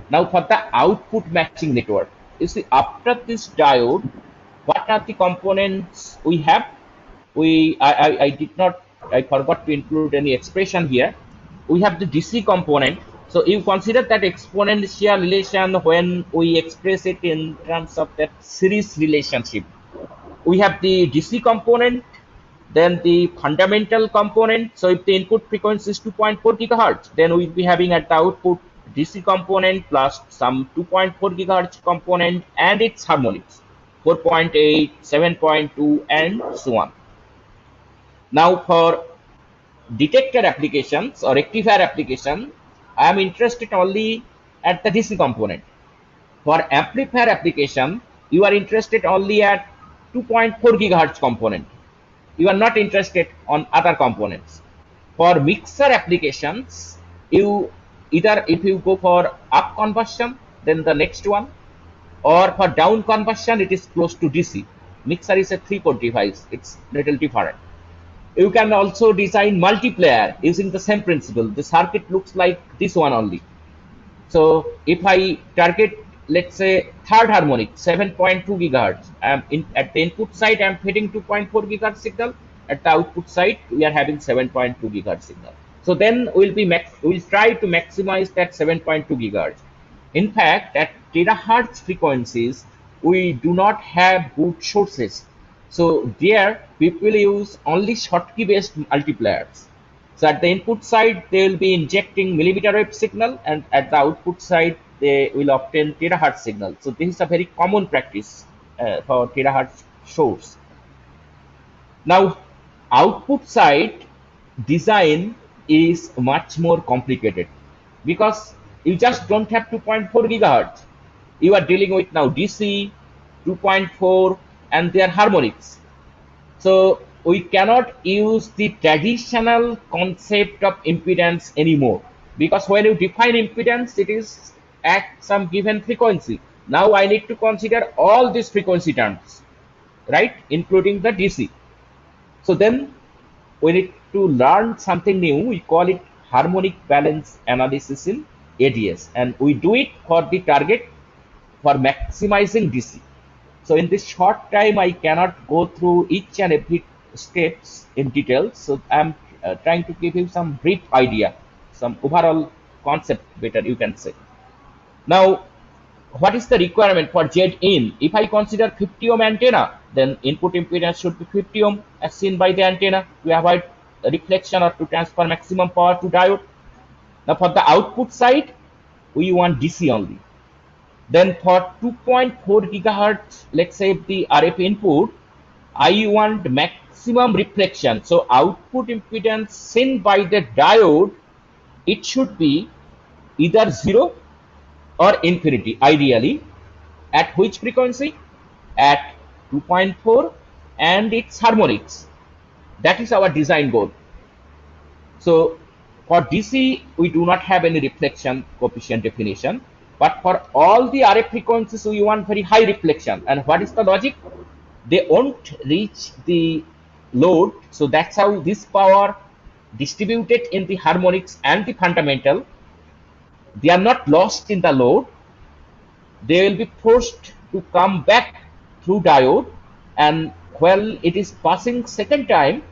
Now for the output matching network, you see after this diode, what are the components we have? I did not, I forgot to include any expression here. We have the DC component. So you consider that exponential relation when we express it in terms of that series relationship. We have the DC component, then the fundamental component. So if the input frequency is 2.4 gigahertz, then we'll be having at the output DC component plus some 2.4 gigahertz component and its harmonics, 4.8, 7.2, and so on. Now for detector applications or rectifier application, I am interested only at the DC component. For amplifier application, you are interested only at 2.4 gigahertz component. You are not interested on other components. For mixer applications, you either if you go for up conversion, then the next one, or for down conversion, it is close to DC. Mixer is a 3-port device. It's little different. You can also design multiplayer using the same principle. The circuit looks like this one only. So if I target, let's say, third harmonic, 7.2 gigahertz, at the input side, I'm feeding 2.4 gigahertz signal. At the output side, we are having 7.2 gigahertz signal. So then we'll try to maximize that 7.2 gigahertz. In fact, at terahertz frequencies, we do not have good sources. So there, people use only Schottky based multipliers. So at the input side, they will be injecting millimeter wave signal, and at the output side, they will obtain terahertz signal. So this is a very common practice for terahertz source. Now, output side design is much more complicated because you just don't have 2.4 gigahertz. You are dealing with now DC, 2.4, and their harmonics. So we cannot use the traditional concept of impedance anymore, because when you define impedance, it is at some given frequency. Now I need to consider all these frequency terms, right, including the DC. So then we need to learn something new. We call it harmonic balance analysis in ADS, and we do it for the target for maximizing DC. So in this short time, I cannot go through each and every steps in detail. So I'm trying to give you some brief idea, some overall concept better you can say. Now, what is the requirement for Z in? If I consider 50 ohm antenna, then input impedance should be 50 ohm as seen by the antenna to avoid reflection or to transfer maximum power to diode. Now for the output side, we want DC only. Then for 2.4 gigahertz, let's say the RF input, I want maximum reflection. So output impedance seen by the diode, it should be either 0 or infinity ideally. At which frequency? At 2.4 and its harmonics. That is our design goal. So for DC, we do not have any reflection coefficient definition. But for all the RF frequencies, we want very high reflection. And what is the logic? They won't reach the load. So that's how this power distributed in the harmonics and the fundamental, they are not lost in the load. They will be forced to come back through diode, and while it is passing second time,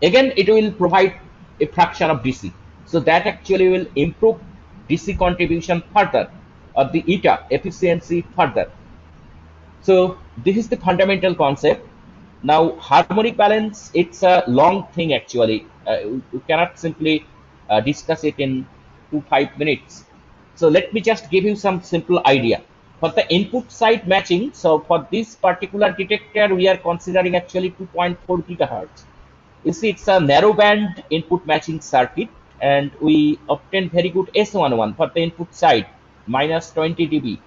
again it will provide a fraction of DC. So that actually will improve DC contribution further, or the eta efficiency further. So this is the fundamental concept. Now harmonic balance, it's a long thing actually. We cannot simply discuss it in 2 5 minutes. So let me just give you some simple idea. For the input side matching, so for this particular detector, we are considering actually 2.4 gigahertz. You see, it's a narrow band input matching circuit, and we obtain very good S11 for the input side, minus 20 dB.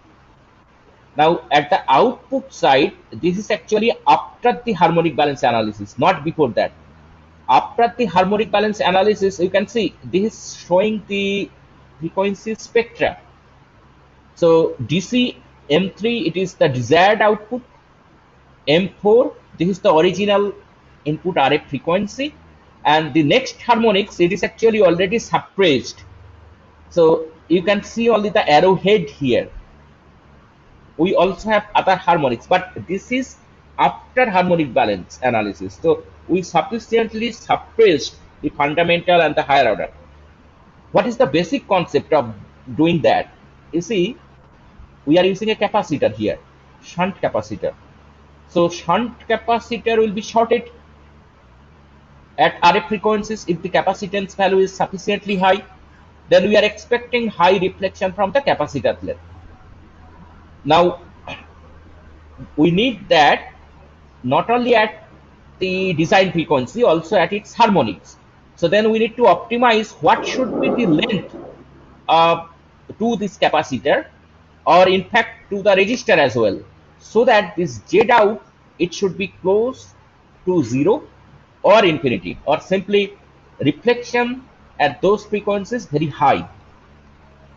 Now at the output side, this is actually after the harmonic balance analysis, not before that. After the harmonic balance analysis, you can see this is showing the frequency spectra. So DC M3, it is the desired output. M4, this is the original input RF frequency. And the next harmonics, it is actually already suppressed. So you can see only the arrowhead here. We also have other harmonics, but this is after harmonic balance analysis. So we sufficiently suppressed the fundamental and the higher order. What is the basic concept of doing that? You see, we are using a capacitor here, shunt capacitor. So shunt capacitor will be shorted at RF frequencies. If the capacitance value is sufficiently high, then we are expecting high reflection from the capacitor plate. Now we need that not only at the design frequency, also at its harmonics. So then we need to optimize what should be the length to this capacitor, or in fact to the resistor as well, so that this Z out, it should be close to 0 or infinity, or simply reflection at those frequencies very high.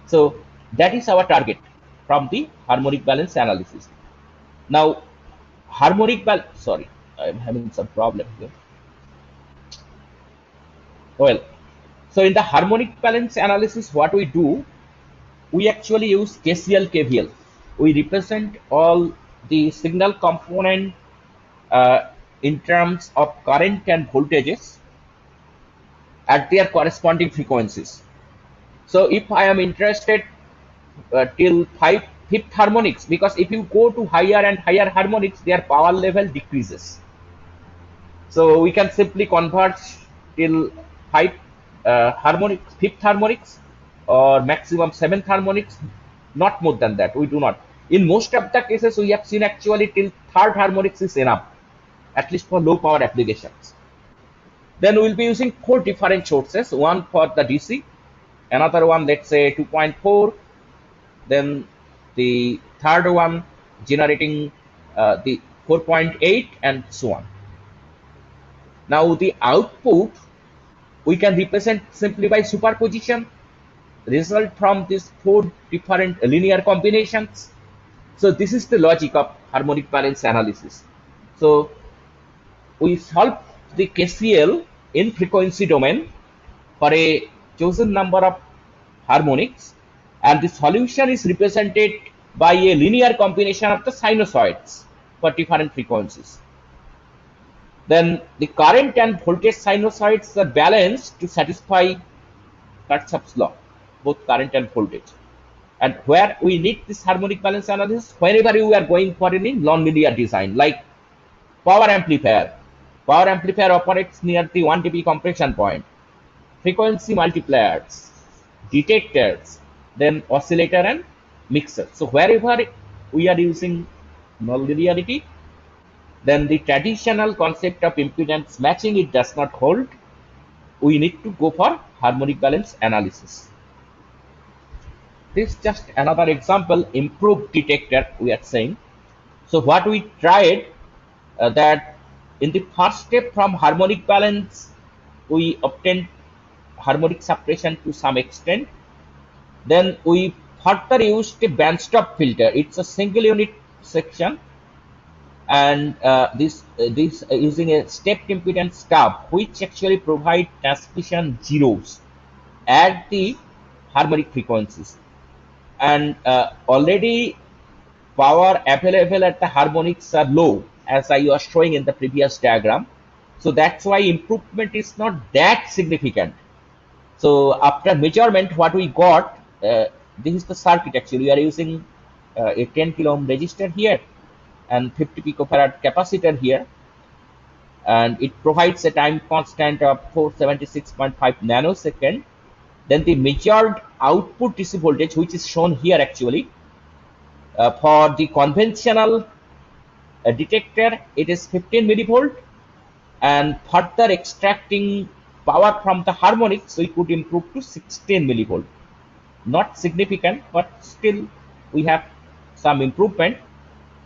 So that is our target from the harmonic balance analysis. Now harmonic balance, sorry, I'm having some problem here. Well, so in the harmonic balance analysis, what we do, we actually use KCL KVL. We represent all the signal component uh, in terms of current and voltages at their corresponding frequencies. So if I am interested till fifth harmonics, because if you go to higher and higher harmonics, their power level decreases. So we can simply convert till five harmonics, fifth harmonics, or maximum seventh harmonics, not more than that. We do not. In most of the cases, we have seen actually till third harmonics is enough, at least for low power applications. Then we will be using 4 different sources, one for the DC, another one, let's say 2.4, then the third one generating the 4.8, and so on. Now the output we can represent simply by superposition, result from these 4 different linear combinations. So this is the logic of harmonic balance analysis. So we solve the KCL in frequency domain for a chosen number of harmonics, and the solution is represented by a linear combination of the sinusoids for different frequencies. Then the current and voltage sinusoids are balanced to satisfy Kirchhoff's law, both current and voltage. And where we need this harmonic balance analysis, whenever you are going for any non-linear design, like power amplifier. Power amplifier operates near the 1 dB compression point. Frequency multipliers, detectors, then oscillator and mixer. So wherever we are using non-linearity, then the traditional concept of impedance matching, it does not hold. We need to go for harmonic balance analysis. This is just another example, improved detector we are saying. So what we tried, that in the first step from harmonic balance, we obtained harmonic suppression to some extent. Then we further used a band stop filter. It's a single unit section, and this using a stepped impedance stub, which actually provide transmission zeros at the harmonic frequencies, and already power available at the harmonics are low, as I was showing in the previous diagram. So that's why improvement is not that significant. So after measurement, what we got, this is the circuit actually. We are using a 10 kilo ohm resistor here and 50 picofarad capacitor here, and it provides a time constant of 476.5 nanosecond. Then the measured output DC voltage, which is shown here actually, for the conventional detector, it is 15 millivolt, and further extracting power from the harmonics, we could improve to 16 millivolt. Not significant, but still we have some improvement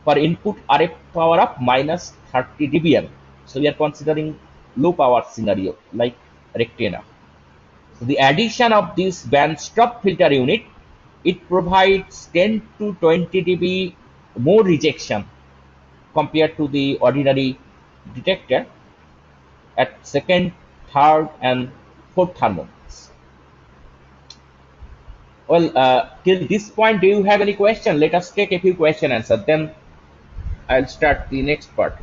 for input RF power of minus 30 dBm. So we are considering low power scenario like Rectena. So the addition of this band stop filter unit, it provides 10 to 20 dB more rejection compared to the ordinary detector at second, third, and fourth harmonics. Well, till this point, do you have any question? Let us take a few question answer. Then I'll start the next part.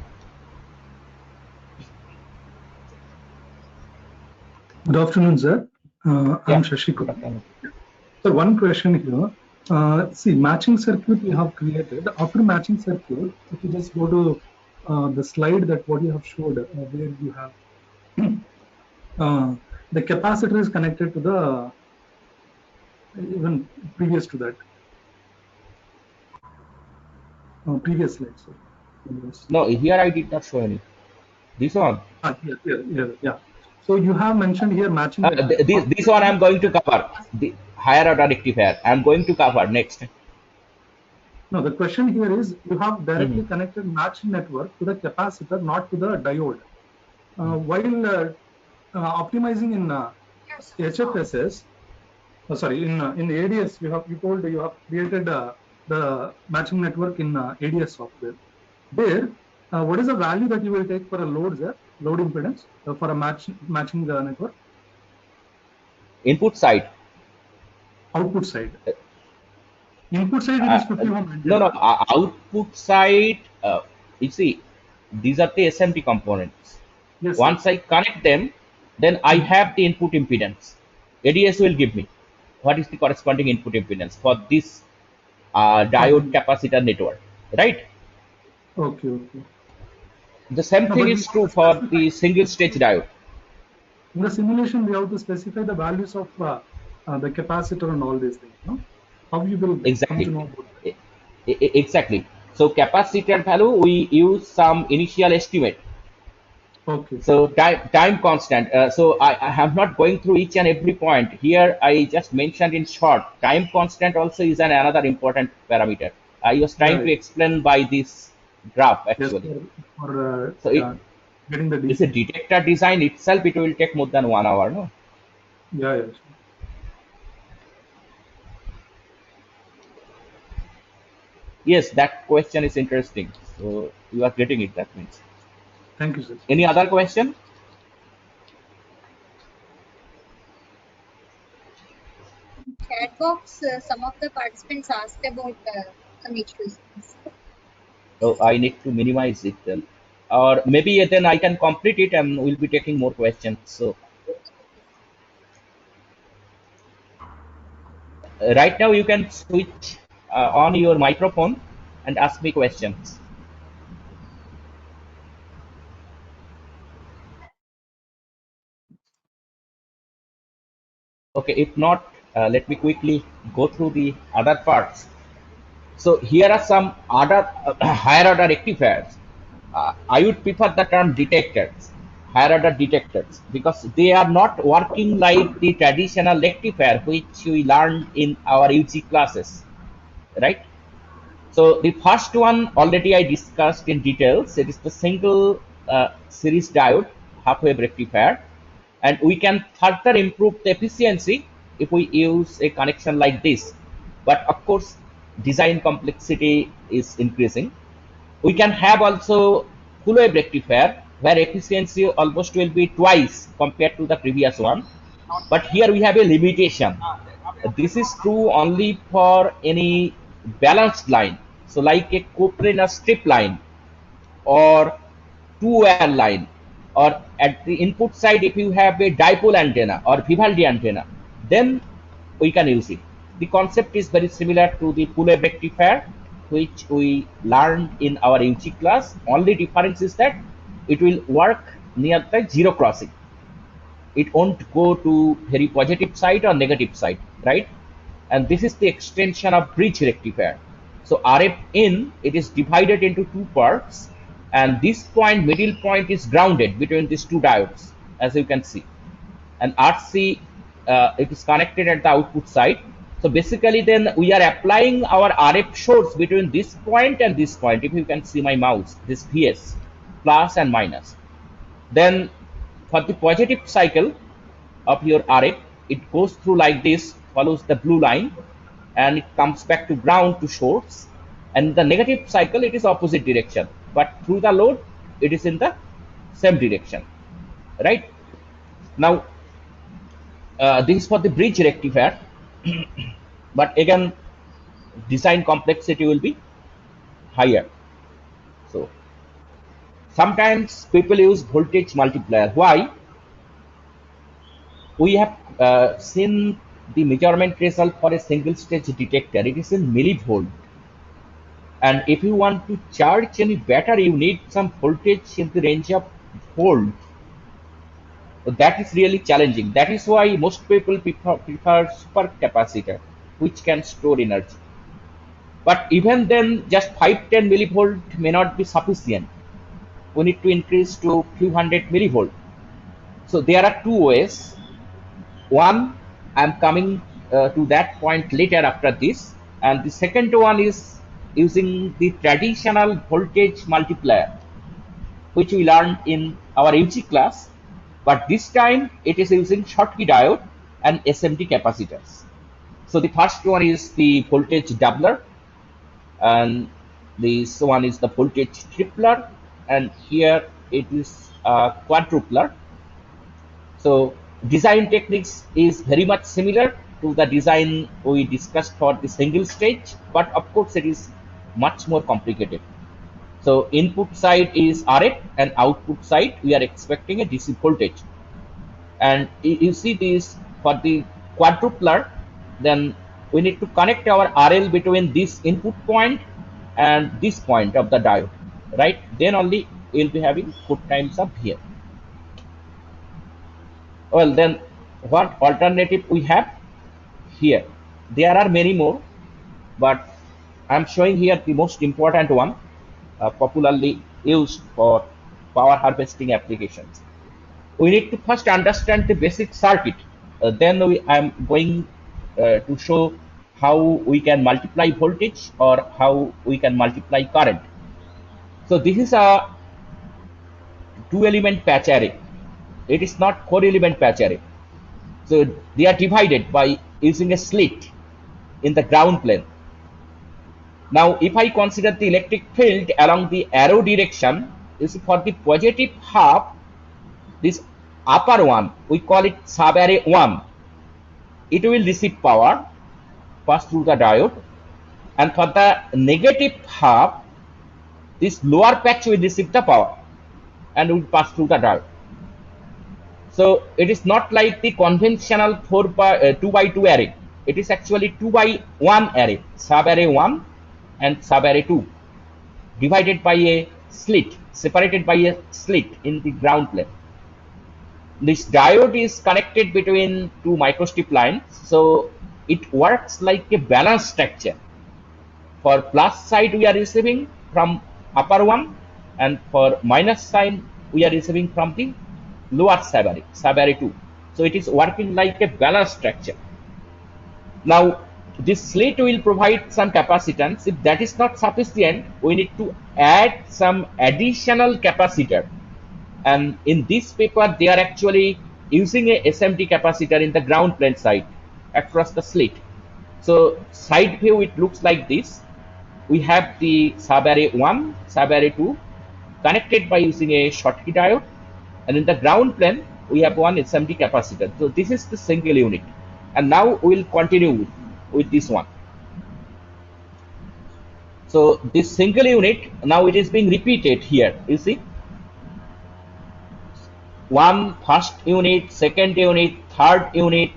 Good afternoon, sir. I'm Yeah. Shashi Kumar. So one question here. See, matching circuit you have created. After matching circuit, if you just go to the slide that what you have showed, where you have the capacitor is connected to the even previous to that previous slide. So No, here I did not show any. This one. Yeah. So you have mentioned here matching. This one I'm going to cover. The higher order rectifier. I'm going to cover next. No, the question here is you have directly connected matching network to the capacitor, not to the diode. While optimizing in HFSS, in the ADS, you told you have created the matching network in ADS software. There, what is the value that you will take for a load there, load impedance for a matching the network? Input side. Output side. Input side it is 50 ohm. No. Output side. You see, these are the SMT components. Yes. Once I connect them, then I have the input impedance. ADS will give me what is the corresponding input impedance for this diode capacitor network, right? Okay. The same thing is true for the single stage diode. In the simulation, we have to specify the values of the capacitor and all these things. No? How you will Exactly. come to know about that? Exactly. So capacitor value, we use some initial estimate. Okay. So time constant. So I am not going through each and every point here. I just mentioned in short. Time constant also is another important parameter. I was trying to explain by this graph actually. Yes, for getting the DC. It's a detector design itself. It will take more than 1 hour, no? Yeah. Yes, that question is interesting. So you are getting it. That means. Thank you, sir. Any other question? Chat box, some of the participants asked about some issues. Oh, I need to minimize it. Or maybe then I can complete it and we'll be taking more questions. So right now you can switch on your microphone and ask me questions. Okay, if not, let me quickly go through the other parts. So here are some other higher order rectifiers. I would prefer the term detectors, higher order detectors, because they are not working like the traditional rectifier which we learned in our UG classes, right? So the first one already I discussed in details. It is the single series diode half wave rectifier, and we can further improve the efficiency if we use a connection like this. But of course, design complexity is increasing. We can have also full wave rectifier where efficiency almost will be twice compared to the previous one. But here we have a limitation. This is true only for any balanced line. So like a coplanar strip line or two-wire line, or at the input side if you have a dipole antenna or Vivaldi antenna, then we can use it. The concept is very similar to the full wave rectifier which we learned in our UG class. Only difference is that it will work near the zero crossing. It won't go to very positive side or negative side, right? And this is the extension of bridge rectifier. So RF in, it is divided into two parts, and this point, middle point, is grounded between these two diodes, as you can see. And RC, it is connected at the output side. So basically then we are applying our RF source between this point and this point. If you can see my mouse, this VS, plus and minus. Then for the positive cycle of your RF, it goes through like this, follows the blue line, and it comes back to ground to source. And the negative cycle, it is opposite direction, but through the load it is in the same direction, right? Now this is for the bridge rectifier. But again, design complexity will be higher. So sometimes people use voltage multiplier. Why? We have seen the measurement result for a single stage detector. It is in millivolt. And if you want to charge any battery, you need some voltage in the range of volt. So that is really challenging. That is why most people prefer supercapacitor, which can store energy. But even then, just 5-10 millivolt may not be sufficient. We need to increase to few hundred millivolt. So there are two ways. One, I'm coming to that point later after this. And the second one is using the traditional voltage multiplier, which we learned in our UG class. But this time it is using Schottky diode and SMD capacitors. So the first one is the voltage doubler, and this one is the voltage tripler, and here it is quadrupler. So design techniques is very much similar to the design we discussed for the single stage, but of course it is much more complicated. So input side is RF and output side we are expecting a DC voltage. And you see this for the quadrupler, then we need to connect our RL between this input point and this point of the diode, right? Then only we'll be having 4 times of here. Well, then what alternative we have here? There are many more, but I'm showing here the most important one, popularly used for power harvesting applications. We need to first understand the basic circuit. Then I'm going to show how we can multiply voltage or how we can multiply current. So this is a 2-element patch array. It is not 4-element patch array. So they are divided by using a slit in the ground plane. Now if I consider the electric field along the arrow direction, is for the positive half, this upper one, we call it subarray 1. It will receive power, pass through the diode, and for the negative half, this lower patch will receive the power and will pass through the diode. So it is not like the conventional 2 by 2 array. It is actually 2 by 1 array, subarray 1 and subarray 2, divided by a slit, separated by a slit in the ground plane. This diode is connected between two microstrip lines, so it works like a balance structure. For plus side we are receiving from upper one, and for minus sign we are receiving from the lower subarray 2. So it is working like a balance structure. Now this slit will provide some capacitance. If that is not sufficient, we need to add some additional capacitor. And in this paper, they are actually using a SMD capacitor in the ground plane side across the slit. So side view, it looks like this. we have the subarray 1, subarray 2 connected by using a Schottky diode, and in the ground plane we have one SMD capacitor. So this is the single unit, and now we will continue with this one. So this single unit, now it is being repeated here. You see, one first unit, second unit, third unit,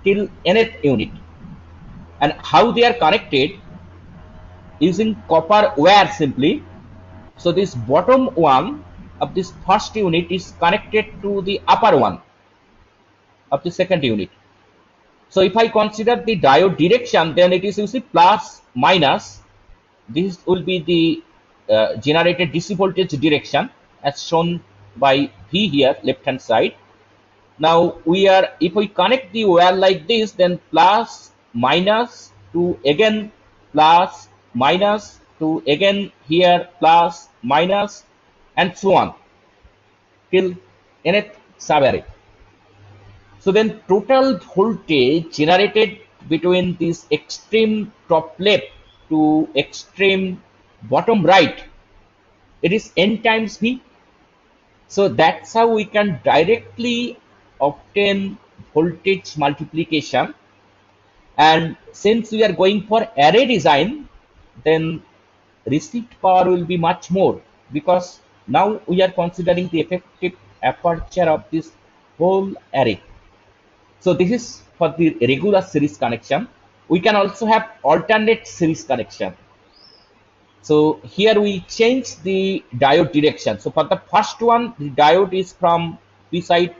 till nth unit, and how they are connected using copper wire simply. So this bottom one of this first unit is connected to the upper one of the second unit. So if I consider the diode direction, then it is, you see, plus minus. This will be the generated DC voltage direction as shown by V here, left hand side. Now if we connect the wire like this, then plus minus to again plus minus to again here plus minus and so on till nth subarray. So then total voltage generated between this extreme top left to extreme bottom right, it is n times V. So that's how we can directly obtain voltage multiplication. And since we are going for array design, then received power will be much more, because now we are considering the effective aperture of this whole array. So this is for the regular series connection. We can also have alternate series connection. So here we change the diode direction. So for the first one, the diode is from P side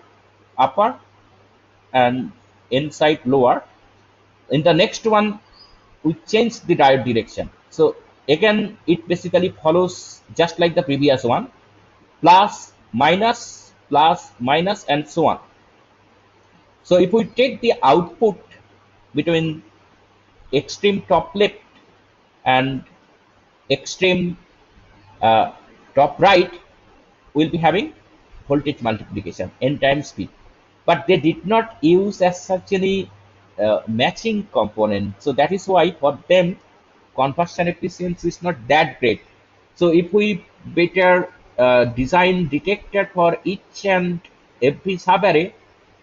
upper and N side lower. In the next one, we change the diode direction. So again, it basically follows just like the previous one, plus, minus, and so on. So if we take the output between extreme top left and extreme top right, we'll be having voltage multiplication n times P. But they did not use as such any matching component. So that is why for them conversion efficiency is not that great. So if we better design detector for each and every subarray,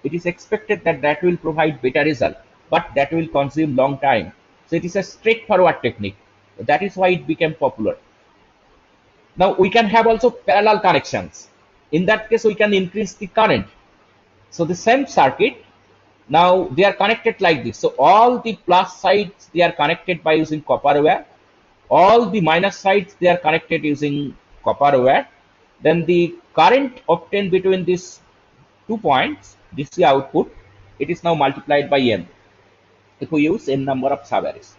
it is expected that that will provide better result, but that will consume long time. So it is a straightforward technique. That is why it became popular. Now we can have also parallel connections. In that case, we can increase the current. So the same circuit, now they are connected like this. So all the plus sides, they are connected by using copper wire. All the minus sides, they are connected using copper wire. Then the current obtained between these 2 points, DC output, it is now multiplied by n if we use n number of subarrays.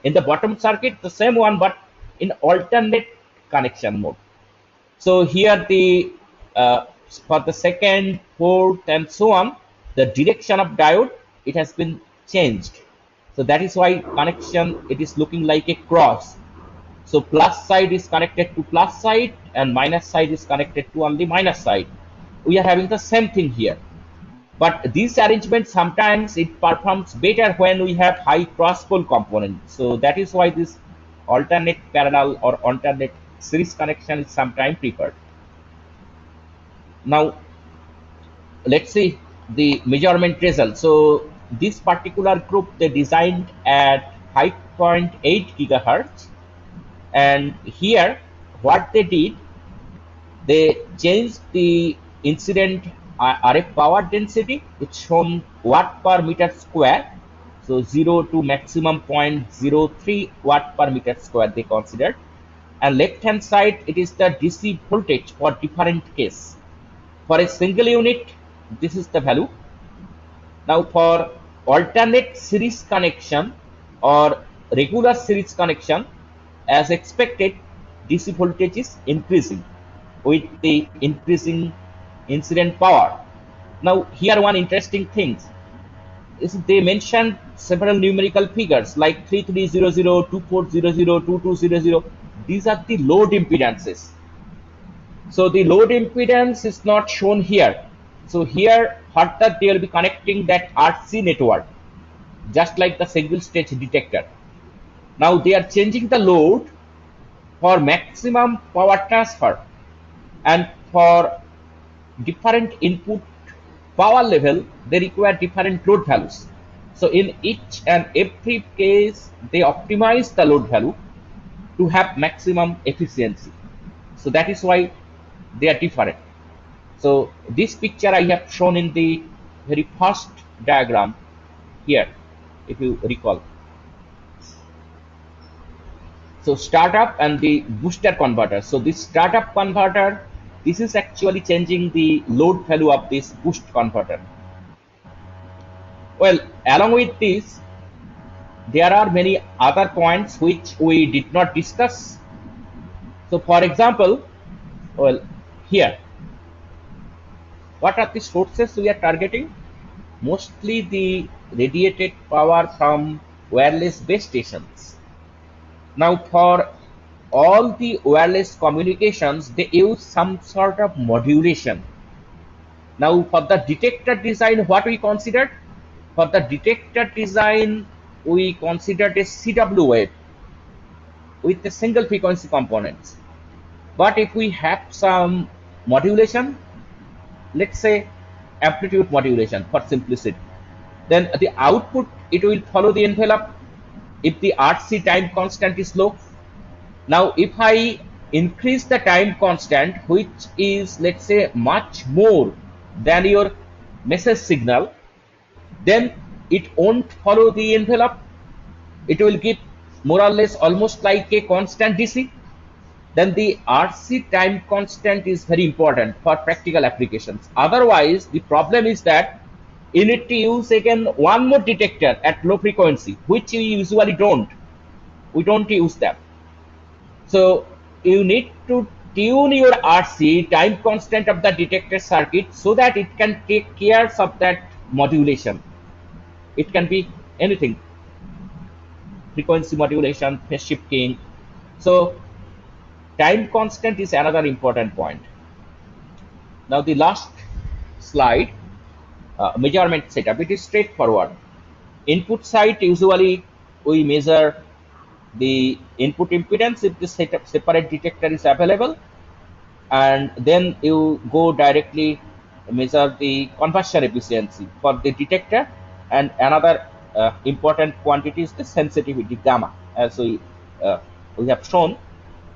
In the bottom circuit, the same one, but in alternate connection mode. So here the for the second, fourth, and so on, the direction of diode, it has been changed. So that is why connection, it is looking like a cross. So plus side is connected to plus side and minus side is connected to only minus side. We are having the same thing here. But this arrangement, sometimes it performs better when we have high cross pole component. So that is why this alternate parallel or alternate series connection is sometimes preferred. Now let's see the measurement result. So this particular group, they designed at 5.8 gigahertz, and here what they did, they changed the incident RF power density, it's shown watt per meter square. So 0 to maximum 0.03 watt per meter square they considered. And left hand side, it is the DC voltage for different case. For a single unit, this is the value. Now for alternate series connection or regular series connection, as expected, DC voltage is increasing with the increasing incident power. Now here one interesting thing is they mentioned several numerical figures like 3300, 2400, 2200. These are the load impedances. So the load impedance is not shown here. So here further they will be connecting that RC network, just like the single stage detector. Now they are changing the load for maximum power transfer, and for different input power level they require different load values. So in each and every case they optimize the load value to have maximum efficiency. So that is why they are different. So this picture I have shown in the very first diagram here, if you recall. So startup and the booster converter. So this startup converter, this is actually changing the load value of this boost converter. Well, along with this, there are many other points which we did not discuss. So for example, well, here, what are the sources we are targeting? Mostly the radiated power from wireless base stations. Now for all the wireless communications, they use some sort of modulation. Now for the detector design, what we considered? For the detector design, we considered a CW wave with a single frequency components. But if we have some modulation, let's say amplitude modulation for simplicity, then the output, it will follow the envelope if the RC time constant is low. Now if I increase the time constant, which is, let's say, much more than your message signal, then it won't follow the envelope. It will give more or less almost like a constant DC. Then the RC time constant is very important for practical applications. Otherwise, the problem is that you need to use again one more detector at low frequency, which we usually don't. We don't use that. So you need to tune your RC time constant of the detector circuit so that it can take care of that modulation. It can be anything, frequency modulation, phase shifting. So time constant is another important point. Now the last slide, measurement setup. It is straightforward. Input side, usually we measure the input impedance if the separate detector is available, and then you go directly measure the conversion efficiency for the detector, and another important quantity is the sensitivity gamma, as we have shown.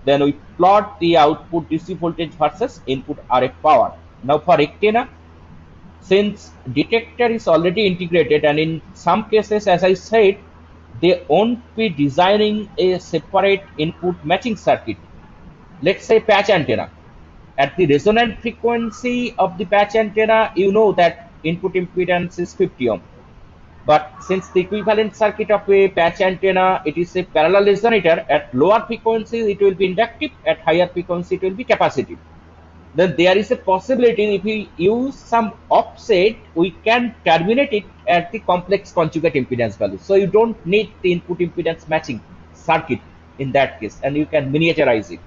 Then we plot the output DC voltage versus input RF power. Now for antenna, since detector is already integrated, and in some cases, as I said, they won't be designing a separate input matching circuit. Let's say patch antenna. At the resonant frequency of the patch antenna, you know that input impedance is 50 ohm. But since the equivalent circuit of a patch antenna, it is a parallel resonator, at lower frequencies it will be inductive, at higher frequency it will be capacitive. Then there is a possibility if we use some offset, we can terminate it at the complex conjugate impedance value. So you don't need the input impedance matching circuit in that case, and you can miniaturize it.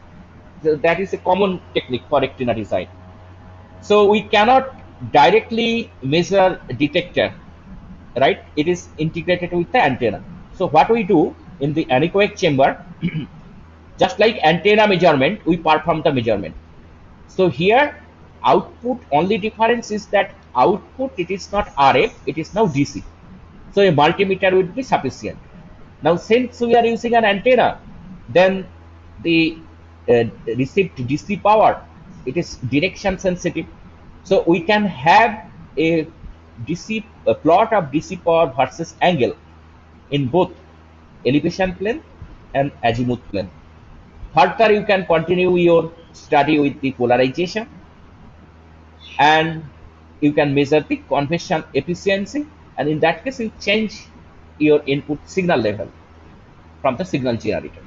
So that is a common technique for antenna design. So we cannot directly measure detector, right? It is integrated with the antenna. So what we do in the anechoic chamber, just like antenna measurement, we perform the measurement. So here output, only difference is that output, it is not RF, it is now DC. So a multimeter would be sufficient. Now since we are using an antenna, then the received DC power, it is direction sensitive. So we can have a plot of DC power versus angle in both elevation plane and azimuth plane. Further, you can continue your study with the polarization, and you can measure the conversion efficiency, and in that case you change your input signal level from the signal generator.